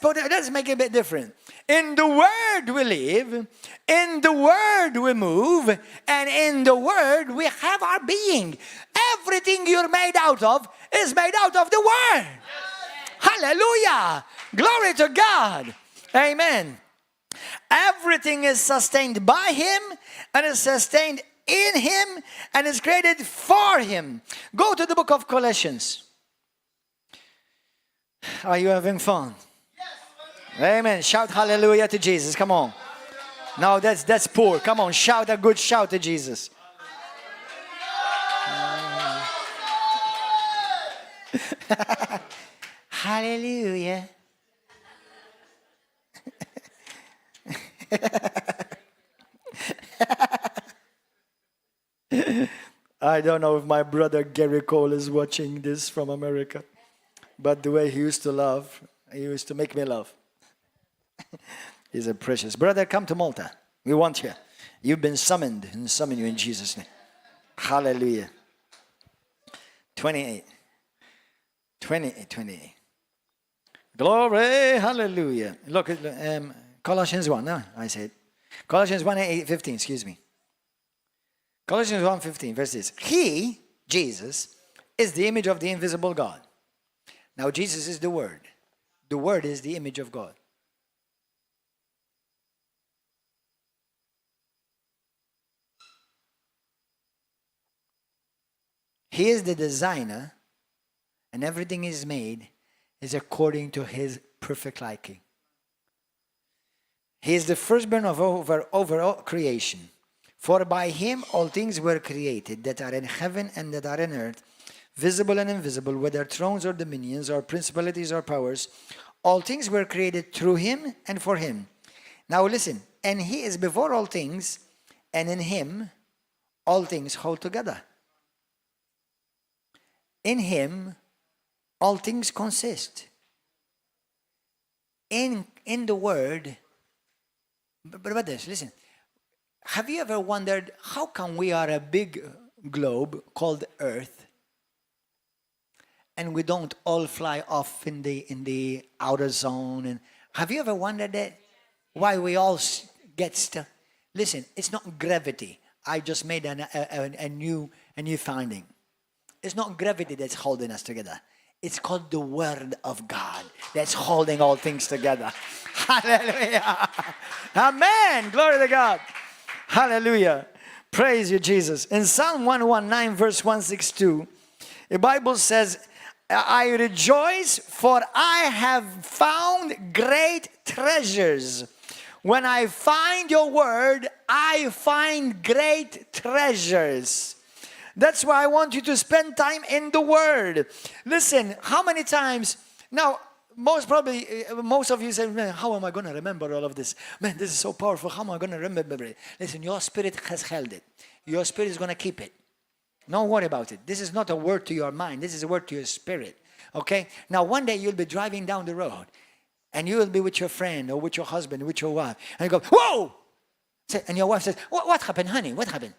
make it a bit different. In the word we live, in the word we move, and in the word we have our being. Everything you're made out of is made out of the word. Hallelujah. Glory to God. Amen. Everything is sustained by him and is sustained in him and is created for him. Go to the book of Colossians. Are you having fun? Amen. Shout hallelujah to Jesus. Come on. No, that's poor. Come on. Shout a good shout to Jesus. Hallelujah. I don't know if my brother Gary Cole is watching this from America, but the way he used to laugh, he used to make me laugh. He's a precious brother. Come to Malta. We want you. You've been summoned and summon you in Jesus' name. Hallelujah. 28. Glory, hallelujah. Look at Colossians 1, no, I said. Colossians 1:15, excuse me. Colossians 1:15, verse 6. He, Jesus, is the image of the invisible God. Now, Jesus is the Word. The Word is the image of God. He is the designer, and everything is made is according to his perfect liking. He is the firstborn of over all creation. For by him all things were created that are in heaven and that are in earth, visible and invisible, whether thrones or dominions or principalities or powers. All things were created through him and for him. Now listen, and he is before all things, and in him all things hold together. In him all things consist. in the Word, but this, listen. Have you ever wondered how come we are a big globe called Earth, and we don't all fly off in the outer zone? And have you ever wondered that? Why we all get stuck? Listen, it's not gravity. I just made a new finding. It's not gravity that's holding us together. It's called the Word of God that's holding all things together. Hallelujah. Amen. Glory to God. Hallelujah. Praise you, Jesus. In Psalm 119, verse 162, the Bible says, I rejoice, for I have found great treasures. When I find your word, I find great treasures. That's why I want you to spend time in the Word. Listen, how many times, now, most of you say, man, how am I going to remember all of this? Man, this is so powerful. How am I going to remember it? Listen, your spirit has held it. Your spirit is going to keep it. Don't worry about it. This is not a word to your mind. This is a word to your spirit. Okay? Now, one day you'll be driving down the road, and you will be with your friend or with your husband, with your wife, and you go, whoa! And your wife says, what happened, honey? What happened?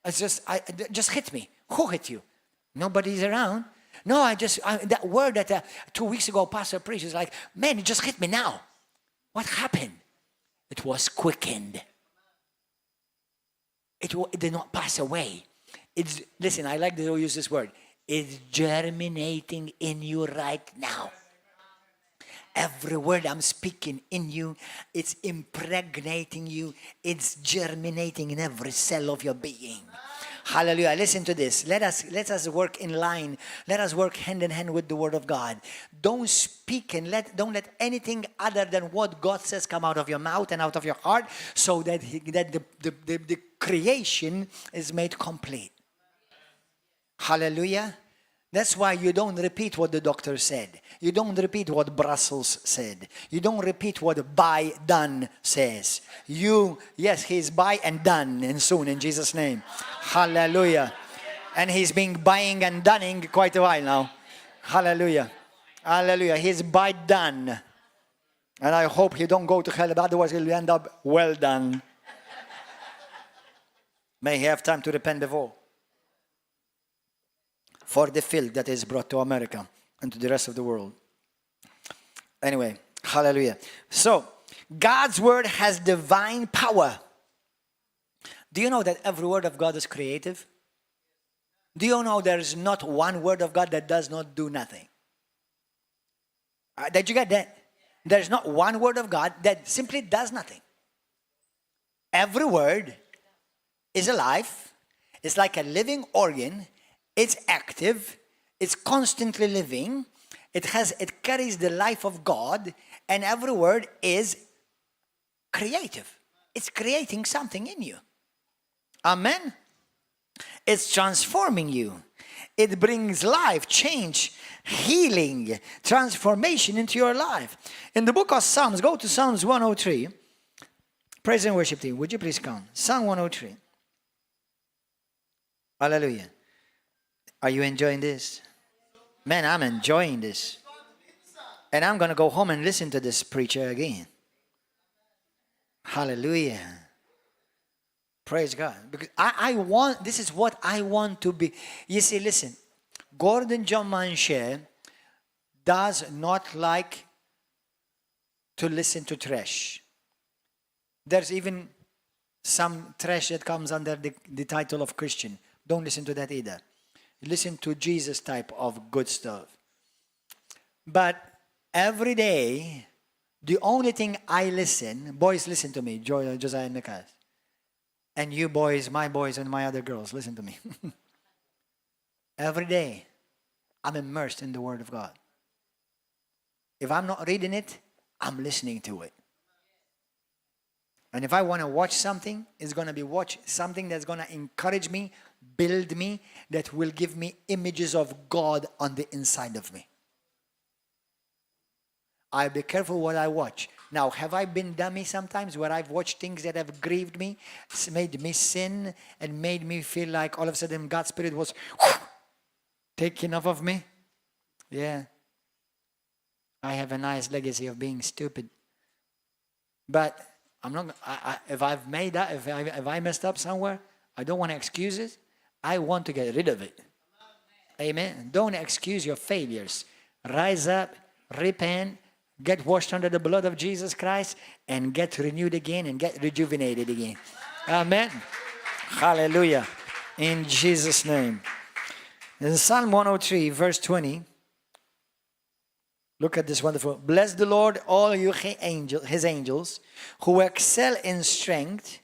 It just hit me. Who hit you? Nobody's around. No, that word that 2 weeks ago Pastor preached is like, man, it just hit me now. What happened? It was quickened. It did not pass away. Listen, I like to use this word. It's germinating in you right now. Every word I'm speaking in you, it's impregnating you. It's germinating in every cell of your being. Hallelujah. Listen to this. Let us work in line. Let us work hand in hand with the Word of God. Don't speak and don't let anything other than what God says come out of your mouth and out of your heart, so that the creation is made complete. Hallelujah. That's why you don't repeat what the doctor said. You don't repeat what Brussels said. You don't repeat what by done says. Yes, he's by and done, and soon in Jesus' name. Hallelujah. And he's been buying and dunning quite a while now. Hallelujah. Hallelujah. He's by done. And I hope he don't go to hell, otherwise he'll end up well done. May he have time to repent before. For the filth that is brought to America and to the rest of the world. Anyway, hallelujah. So, God's word has divine power. Do you know that every word of God is creative? Do you know there is not one word of God that does not do nothing? Did you get that? There is not one word of God that simply does nothing. Every word is alive. It's like a living organ. It's active, it's constantly living, it carries the life of God, and every word is creative. It's creating something in you. Amen? It's transforming you. It brings life, change, healing, transformation into your life. In the book of Psalms, go to Psalms 103. Praise and worship team, would you please come? Psalm 103. Hallelujah. Are you enjoying this? Man, I'm enjoying this. And I'm going to go home and listen to this preacher again. Hallelujah. Praise God. Because this is what I want to be. You see, listen, Gordon John Manchè does not like to listen to trash. There's even some trash that comes under the title of Christian. Don't listen to that either. Listen to Jesus type of good stuff. But every day, the only thing I listen, boys listen to me, Josiah and Nikas. And you boys, my boys and my other girls, listen to me. Every day, I'm immersed in the Word of God. If I'm not reading it, I'm listening to it. And if I want to watch something, it's going to be something that's going to encourage me, build me, that will give me images of God on the inside of me. I'll be careful what I watch. Now, have I been dummy sometimes where I've watched things that have grieved me, made me sin, and made me feel like all of a sudden God's Spirit was taking off of me? Yeah. I have a nice legacy of being stupid. But I'm not. If I've made that, if I messed up somewhere, I don't want excuses. I want to get rid of it. Amen. Don't excuse your failures. Rise up, repent, get washed under the blood of Jesus Christ, and get renewed again and get rejuvenated again. Amen. Hallelujah. In Jesus' name. In Psalm 103, verse 20, look at this wonderful. Bless the Lord, all you his angels, who excel in strength,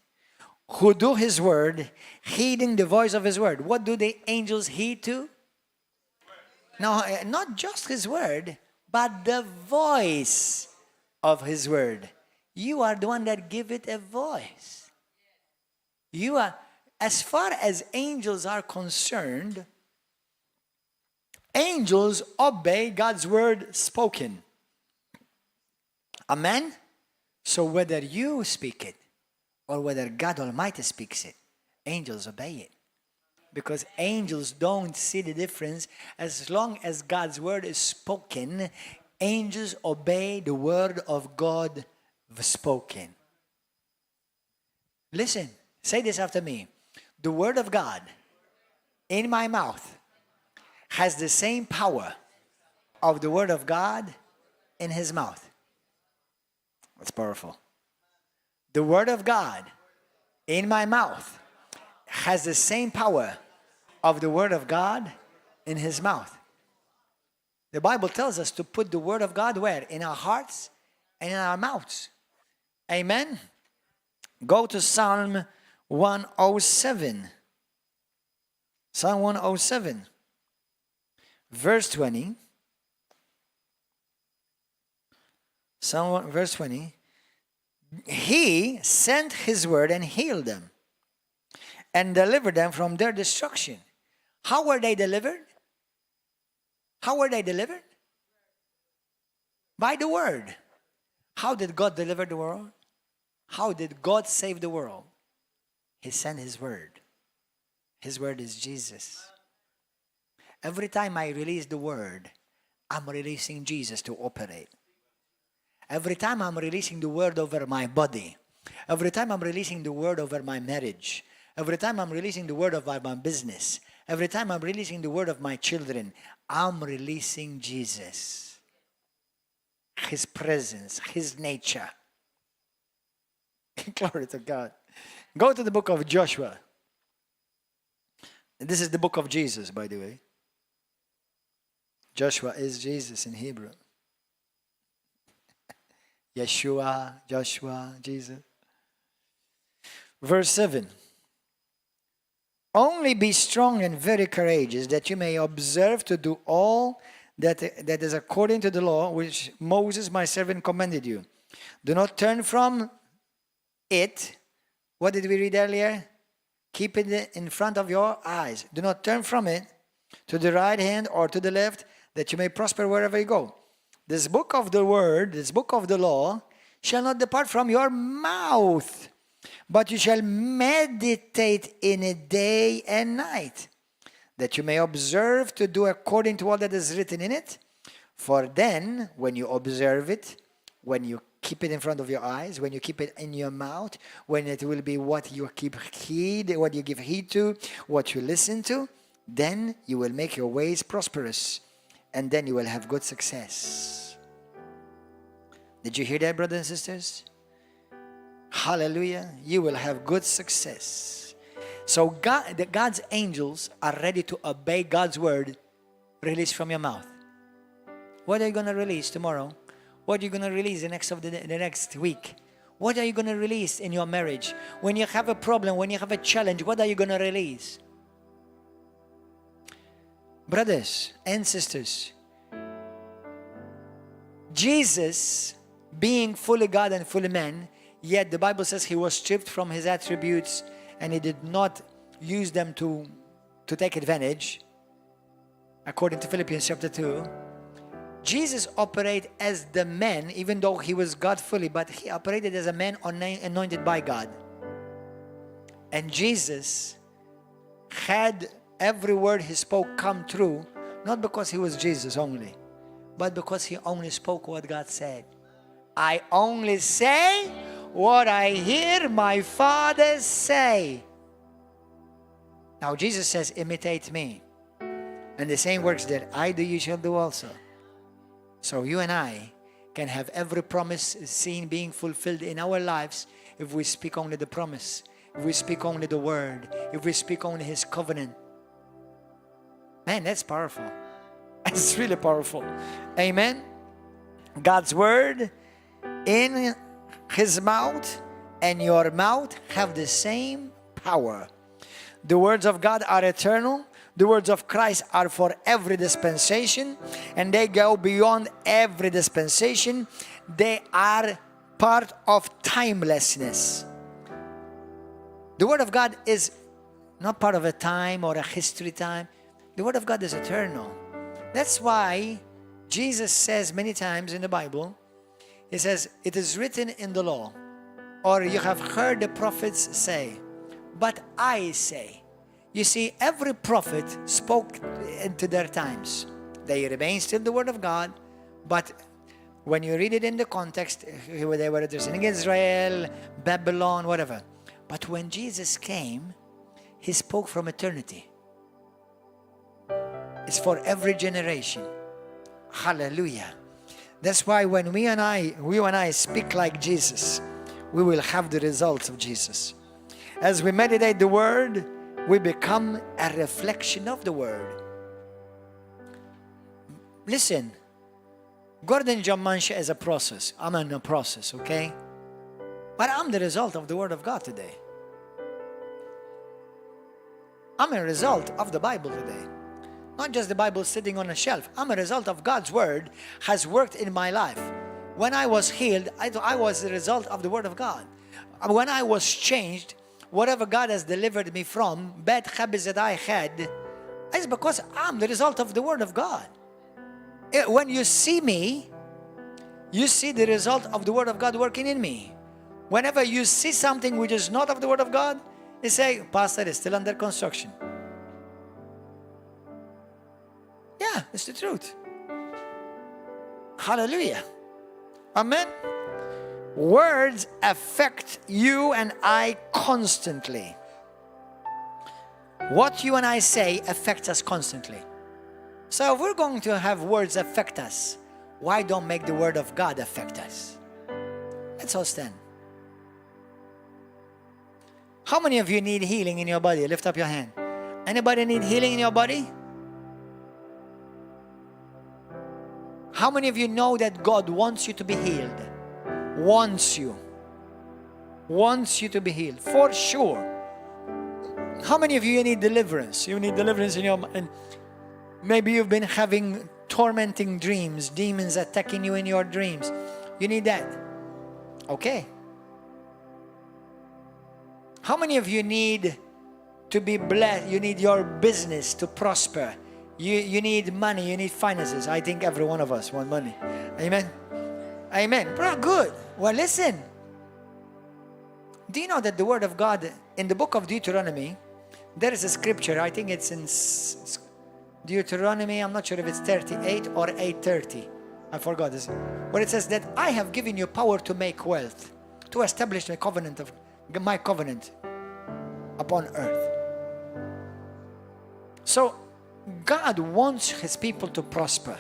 who do his word, heeding the voice of his word. What do the angels heed to? No, not just his word, but the voice of his word. You are the one that give it a voice. You are, as far as angels are concerned, angels obey God's word spoken. Amen? So whether you speak it or whether God Almighty speaks it, angels obey it. Because angels don't see the difference. As long as God's word is spoken, angels obey the word of God spoken. Listen, say this after me. The word of God in my mouth has the same power of the word of God in his mouth. That's powerful. The word of God in my mouth has the same power of the word of God in his mouth. The Bible tells us to put the word of God where? In our hearts and in our mouths. Amen. Go to Psalm 107. Psalm 107. Verse 20. Psalm 1, verse 20. He sent his word and healed them and delivered them from their destruction. How were they delivered? How were they delivered? By the word. How did God deliver the world? How did God save the world? He sent his word. His word is Jesus. Every time I release the word, I'm releasing Jesus to operate. Every time I'm releasing the word over my body, every time I'm releasing the word over my marriage, every time I'm releasing the word of my business, every time I'm releasing the word of my children, I'm releasing Jesus. His presence, his nature. Glory to God. Go to the book of Joshua. This is the book of Jesus, by the way. Joshua is Jesus in Hebrew. Yeshua, Joshua, Jesus. Verse 7. Only be strong and very courageous, that you may observe to do all that is according to the law which Moses my servant commanded you. Do not turn from it. What did we read earlier? Keep it in front of your eyes. Do not turn from it to the right hand or to the left, that you may prosper wherever you go. This book of the word, this book of the law, shall not depart from your mouth, but you shall meditate in it day and night, that you may observe to do according to all that is written in it. For then, when you observe it, when you keep it in front of your eyes, when you keep it in your mouth, when it will be what you what you give heed to, what you listen to, then you will make your ways prosperous, and then you will have good success. Did you hear that, brothers and sisters? Hallelujah. You will have good success. So God's angels are ready to obey God's word released from your mouth. What are you going to release tomorrow? What are you going to release the next week? What are you going to release in your marriage? When you have a problem, when you have a challenge, what are you going to release? Brothers and sisters, Jesus, being fully God and fully man, yet the Bible says he was stripped from his attributes and he did not use them to take advantage. According to Philippians chapter 2, Jesus operated as the man, even though he was God fully, but he operated as a man anointed by God. And Jesus had every word he spoke come true, not because he was Jesus only, but because he only spoke what God said. I only say what I hear my Father say. Now Jesus says, imitate me. And the same works that I do, you shall do also. So you and I can have every promise seen being fulfilled in our lives if we speak only the promise, if we speak only the word, if we speak only his covenant. Man, that's powerful. It's really powerful. Amen. God's word in his mouth and your mouth have the same power. The words of God are eternal. The words of Christ are for every dispensation, and they go beyond every dispensation. They are part of timelessness. The word of God is not part of a time or a history time. The word of God is eternal. That's why Jesus says many times in the Bible, he says, it is written in the law, or you have heard the prophets say, but I say. You see, every prophet spoke into their times. They remain still the word of God, but when you read it in the context, they were addressing Israel, Babylon, whatever. But when Jesus came, he spoke from eternity. It's for every generation. Hallelujah. That's why when we and I speak like Jesus, we will have the results of Jesus. As we meditate the word, we become a reflection of the word. Listen, Gordon John Manchè is a process. I'm in a process, okay? But I'm the result of the word of God today. I'm a result of the Bible today. Not just the Bible sitting on a shelf. I'm a result of God's word has worked in my life. When I was healed, I was the result of the word of God. When I was changed, whatever God has delivered me from, bad habits that I had, is because I'm the result of the word of God. When you see me, you see the result of the word of God working in me. Whenever you see something which is not of the word of God, you say, Pastor, is still under construction. Yeah, it's the truth. Hallelujah. Amen. Words affect you and I constantly. What you and I say affects us constantly. So if we're going to have words affect us, why don't make the word of God affect us? Let's all stand. How many of you need healing in your body? Lift up your hand. Anybody need healing in your body? How many of you know that God wants you to be healed? Wants you to be healed, for sure. How many of you need deliverance? You need deliverance in your mind. Maybe you've been having tormenting dreams, demons attacking you in your dreams. You need that. Okay. How many of you need to be blessed? You need your business to prosper. You need money, you need finances. I think every one of us want money. Amen. Amen. Bro, good. Well, listen. Do you know that the word of God in the book of Deuteronomy, there is a scripture, I think it's in Deuteronomy, I'm not sure if it's 38 or 8:30. I forgot this. Where it says that I have given you power to make wealth, to establish my covenant upon earth. So God wants his people to prosper.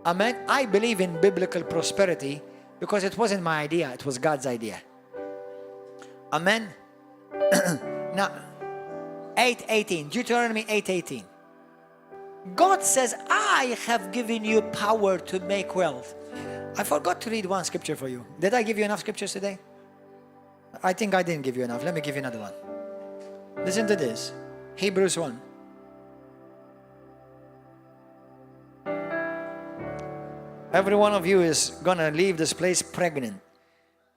Amen. I believe in biblical prosperity because it wasn't my idea, it was God's idea. Amen. Now, 8:18, Deuteronomy 8:18. God says, I have given you power to make wealth. I forgot to read one scripture for you. Did I give you enough scriptures today? I think I didn't give you enough. Let me give you another one. Listen to this. Hebrews 1. Every one of you is going to leave this place pregnant.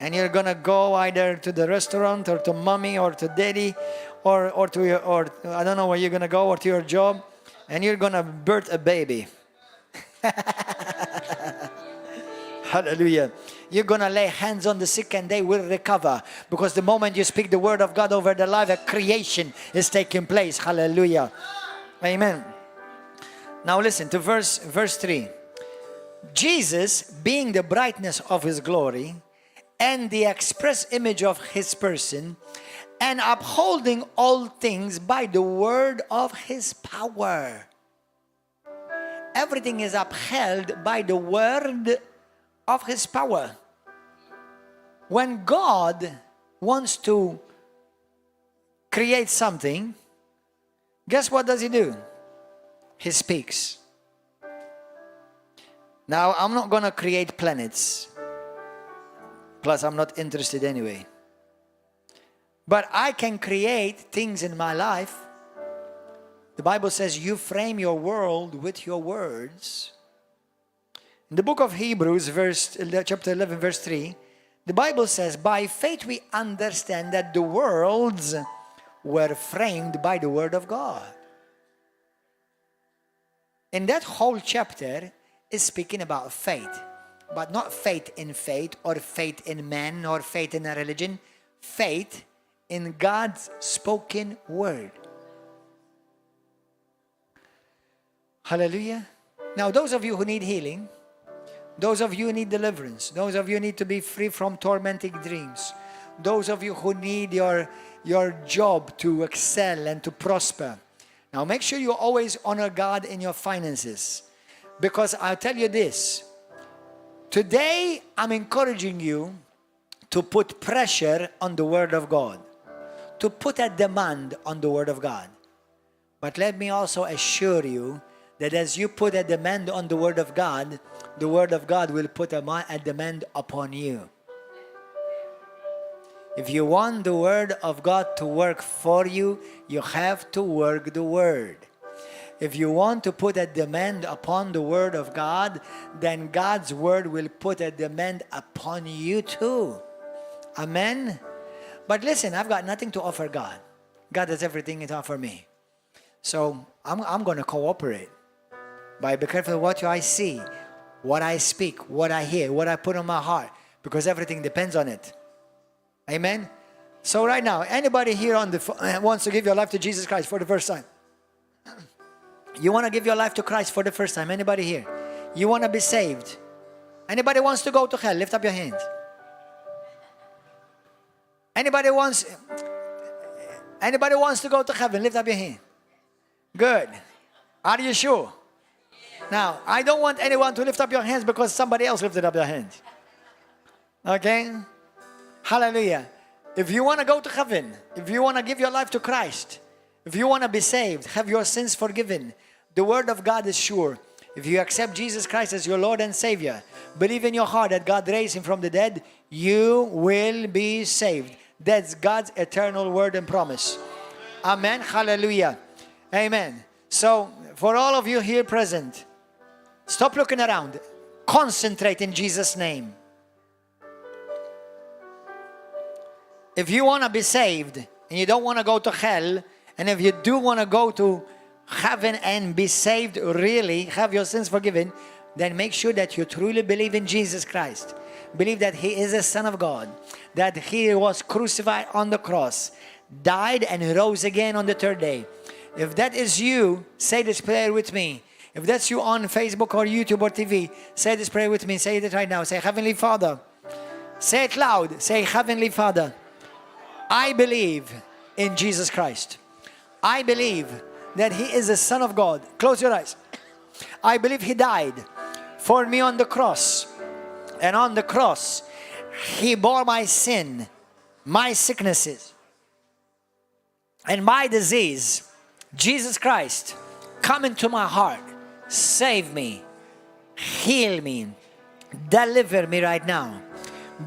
And you're going to go either to the restaurant or to mommy or to daddy or to your, or I don't know where you're going to go, or to your job. And you're going to birth a baby. Hallelujah. You're going to lay hands on the sick and they will recover. Because the moment you speak the word of God over their life, a creation is taking place. Hallelujah. Amen. Now listen to verse 3. Jesus, being the brightness of his glory and the express image of his person, and upholding all things by the word of his power. Everything is upheld by the word of his power. When God wants to create something, guess what does he do? He speaks. Now, I'm not going to create planets. Plus, I'm not interested anyway. But I can create things in my life. The Bible says you frame your world with your words. In the book of Hebrews, chapter 11, verse 3, the Bible says, by faith we understand that the worlds were framed by the word of God. And that whole chapter is speaking about faith. But not faith or faith in man or faith in a religion. Faith in God's spoken word. Hallelujah. Now, those of you who need healing, those of you who need deliverance, those of you who need to be free from tormenting dreams, those of you who need your job to excel and to prosper. Now, make sure you always honor God in your finances. Because I'll tell you this. Today, I'm encouraging you to put pressure on the Word of God. To put a demand on the Word of God. But let me also assure you that as you put a demand on the Word of God will put a demand upon you. If you want the Word of God to work for you, you have to work the Word. If you want to put a demand upon the Word of God, then God's Word will put a demand upon you too. Amen? But listen, I've got nothing to offer God. God has everything to offer me. So I'm going to cooperate. But be careful what I see, what I speak, what I hear, what I put on my heart. Because everything depends on it. Amen? So right now, anybody here wants to give your life to Jesus Christ for the first time? You want to give your life to Christ for the first time? Anybody here? You want to be saved? Anybody wants to go to hell? Lift up your hand. Anybody wants to go to heaven? Lift up your hand. Good. Are you sure? Now, I don't want anyone to lift up your hands because somebody else lifted up your hand. Okay? Hallelujah. If you want to go to heaven, if you want to give your life to Christ, if you want to be saved, have your sins forgiven, the Word of God is sure. If you accept Jesus Christ as your Lord and Savior, believe in your heart that God raised Him from the dead, you will be saved. That's God's eternal word and promise. Amen. Hallelujah. Amen. So, for all of you here present, stop looking around. Concentrate in Jesus' name. If you want to be saved and you don't want to go to hell, and if you do want to go to heaven and be saved, really, have your sins forgiven, then make sure that you truly believe in Jesus Christ. Believe that He is the Son of God, that He was crucified on the cross, died and rose again on the third day. If that is you, say this prayer with me. If that's you on Facebook or YouTube or TV, say this prayer with me. Say it right now. Say, Heavenly Father. Say it loud. Say, Heavenly Father, I believe in Jesus Christ. I believe that He is the Son of God. Close your eyes. I believe He died for me on the cross. And on the cross, He bore my sin, my sicknesses, and my disease. Jesus Christ, come into my heart. Save me. Heal me. Deliver me right now.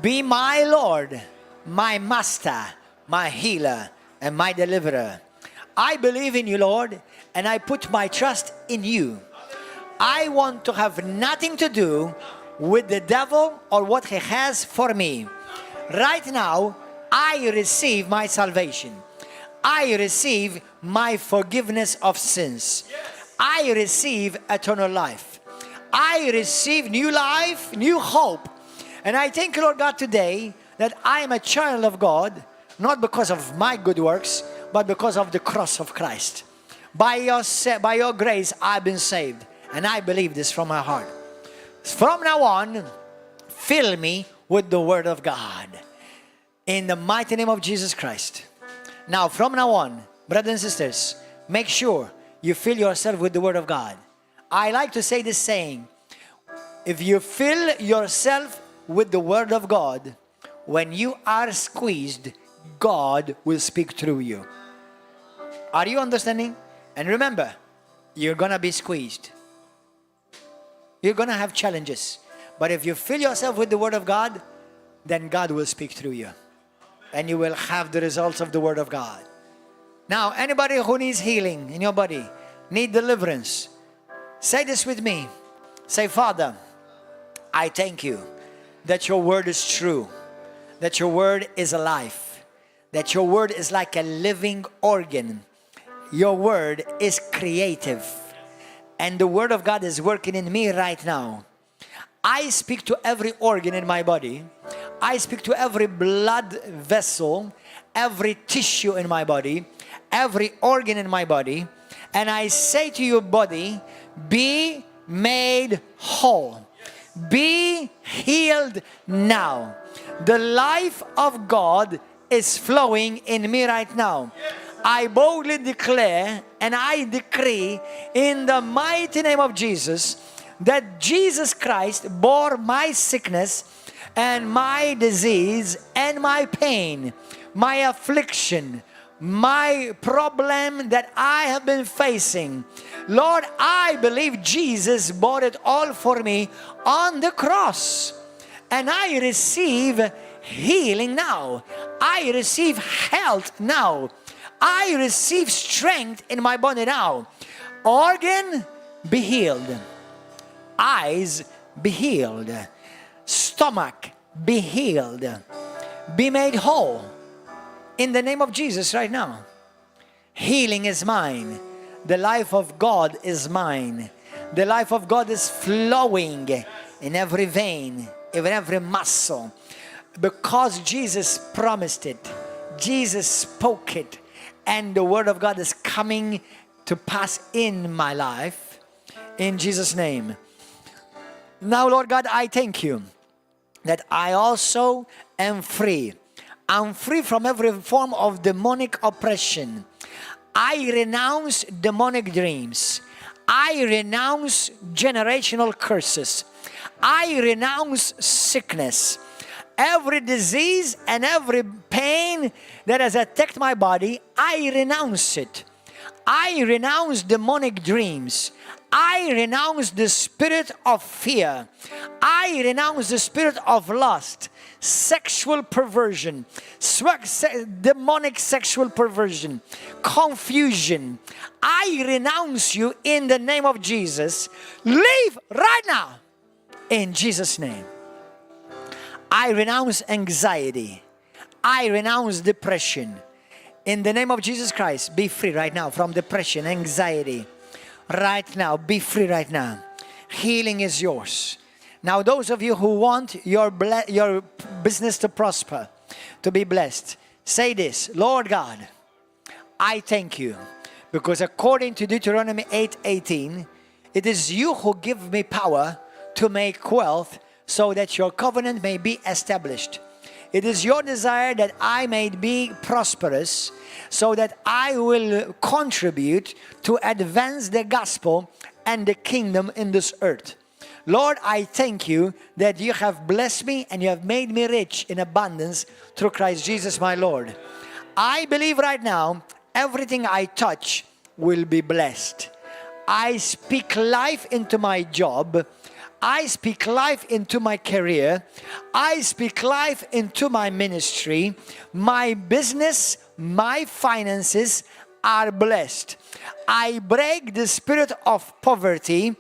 Be my Lord, my Master, my healer, and my deliverer. I believe in you, Lord, and I put my trust in you. I want to have nothing to do with the devil or what he has for me. Right now, I receive my salvation. I receive my forgiveness of sins. I receive eternal life. I receive new life, new hope. And I thank you, Lord God, today that I am a child of God, not because of my good works, but because of the cross of Christ. By your grace, I've been saved. And I believe this from my heart. From now on, fill me with the Word of God. In the mighty name of Jesus Christ. Now, from now on, brothers and sisters, make sure you fill yourself with the Word of God. I like to say this saying, if you fill yourself with the Word of God, when you are squeezed, God will speak through you. Are you understanding? And remember, you're going to be squeezed. You're going to have challenges. But if you fill yourself with the Word of God, then God will speak through you. And you will have the results of the Word of God. Now, anybody who needs healing in your body, need deliverance, say this with me. Say, Father, I thank you that your Word is true, that your Word is alive, that your Word is like a living organ. Your Word is creative. And the Word of God is working in me right now. I speak to every organ in my body. I speak to every blood vessel, every tissue in my body, every organ in my body. And I say to your body, be made whole. Be healed now. The life of God is flowing in me right now. I boldly declare and I decree in the mighty name of Jesus that Jesus Christ bore my sickness and my disease and my pain, my affliction, my problem that I have been facing. Lord, I believe Jesus bought it all for me on the cross. And I receive healing now. I receive health now. I receive strength in my body now. Organ, be healed. Eyes, be healed. Stomach, be healed. Be made whole. In the name of Jesus right now. Healing is mine. The life of God is mine. The life of God is flowing in every vein, in every muscle. Because Jesus promised it. Jesus spoke it. And the Word of God is coming to pass in my life. In Jesus' name. Now, Lord God, I thank you that I also am free. I'm free from every form of demonic oppression. I renounce demonic dreams. I renounce generational curses. I renounce sickness. Every disease and every pain that has attacked my body, I renounce it. I renounce demonic dreams. I renounce the spirit of fear. I renounce the spirit of lust, sexual perversion, demonic sexual perversion, confusion. I renounce you in the name of Jesus. Leave right now in Jesus' name. I renounce anxiety. I renounce depression. In the name of Jesus Christ, be free right now from depression, anxiety. Right now, be free right now. Healing is yours. Now, those of you who want your business to prosper, to be blessed, say this: Lord God, I thank you, because according to Deuteronomy 8:18, it is you who give me power to make wealth, so that your covenant may be established. It is your desire that I may be prosperous, so that I will contribute to advance the gospel and the kingdom in this earth. Lord, I thank you that you have blessed me and you have made me rich in abundance through Christ Jesus my Lord. I believe right now, everything I touch will be blessed. I speak life into my job. I speak life into my career. I speak life into my ministry. My business, my finances are blessed. I break the spirit of poverty.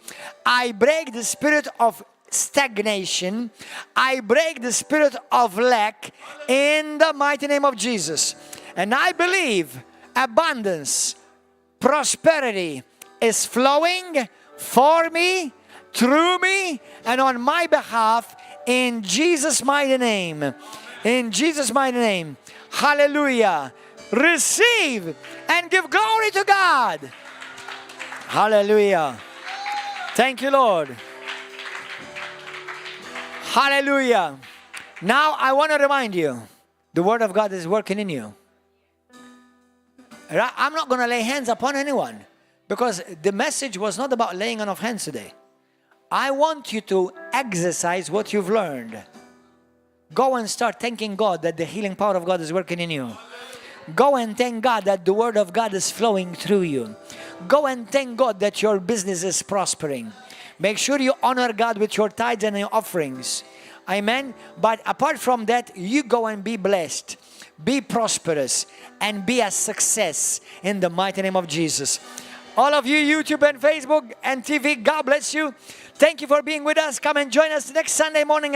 I break the spirit of stagnation. I break the spirit of lack in the mighty name of Jesus. And I believe abundance, prosperity is flowing for me, through me, and on my behalf, in Jesus' mighty name. In Jesus' mighty name. Hallelujah. Receive and give glory to God. Hallelujah. Thank you, Lord. Hallelujah. Now I want to remind you, the Word of God is working in you. I'm not going to lay hands upon anyone because the message was not about laying on of hands today. I want you to exercise what you've learned. Go and start thanking God that the healing power of God is working in you. Go and thank God that the Word of God is flowing through you. Go and thank God that your business is prospering. Make sure you honor God with your tithes and your offerings. Amen. But apart from that, you go and be blessed, be prosperous, and be a success in the mighty name of Jesus. All of you, YouTube and Facebook and TV, God bless you. Thank you for being with us. Come and join us next Sunday morning at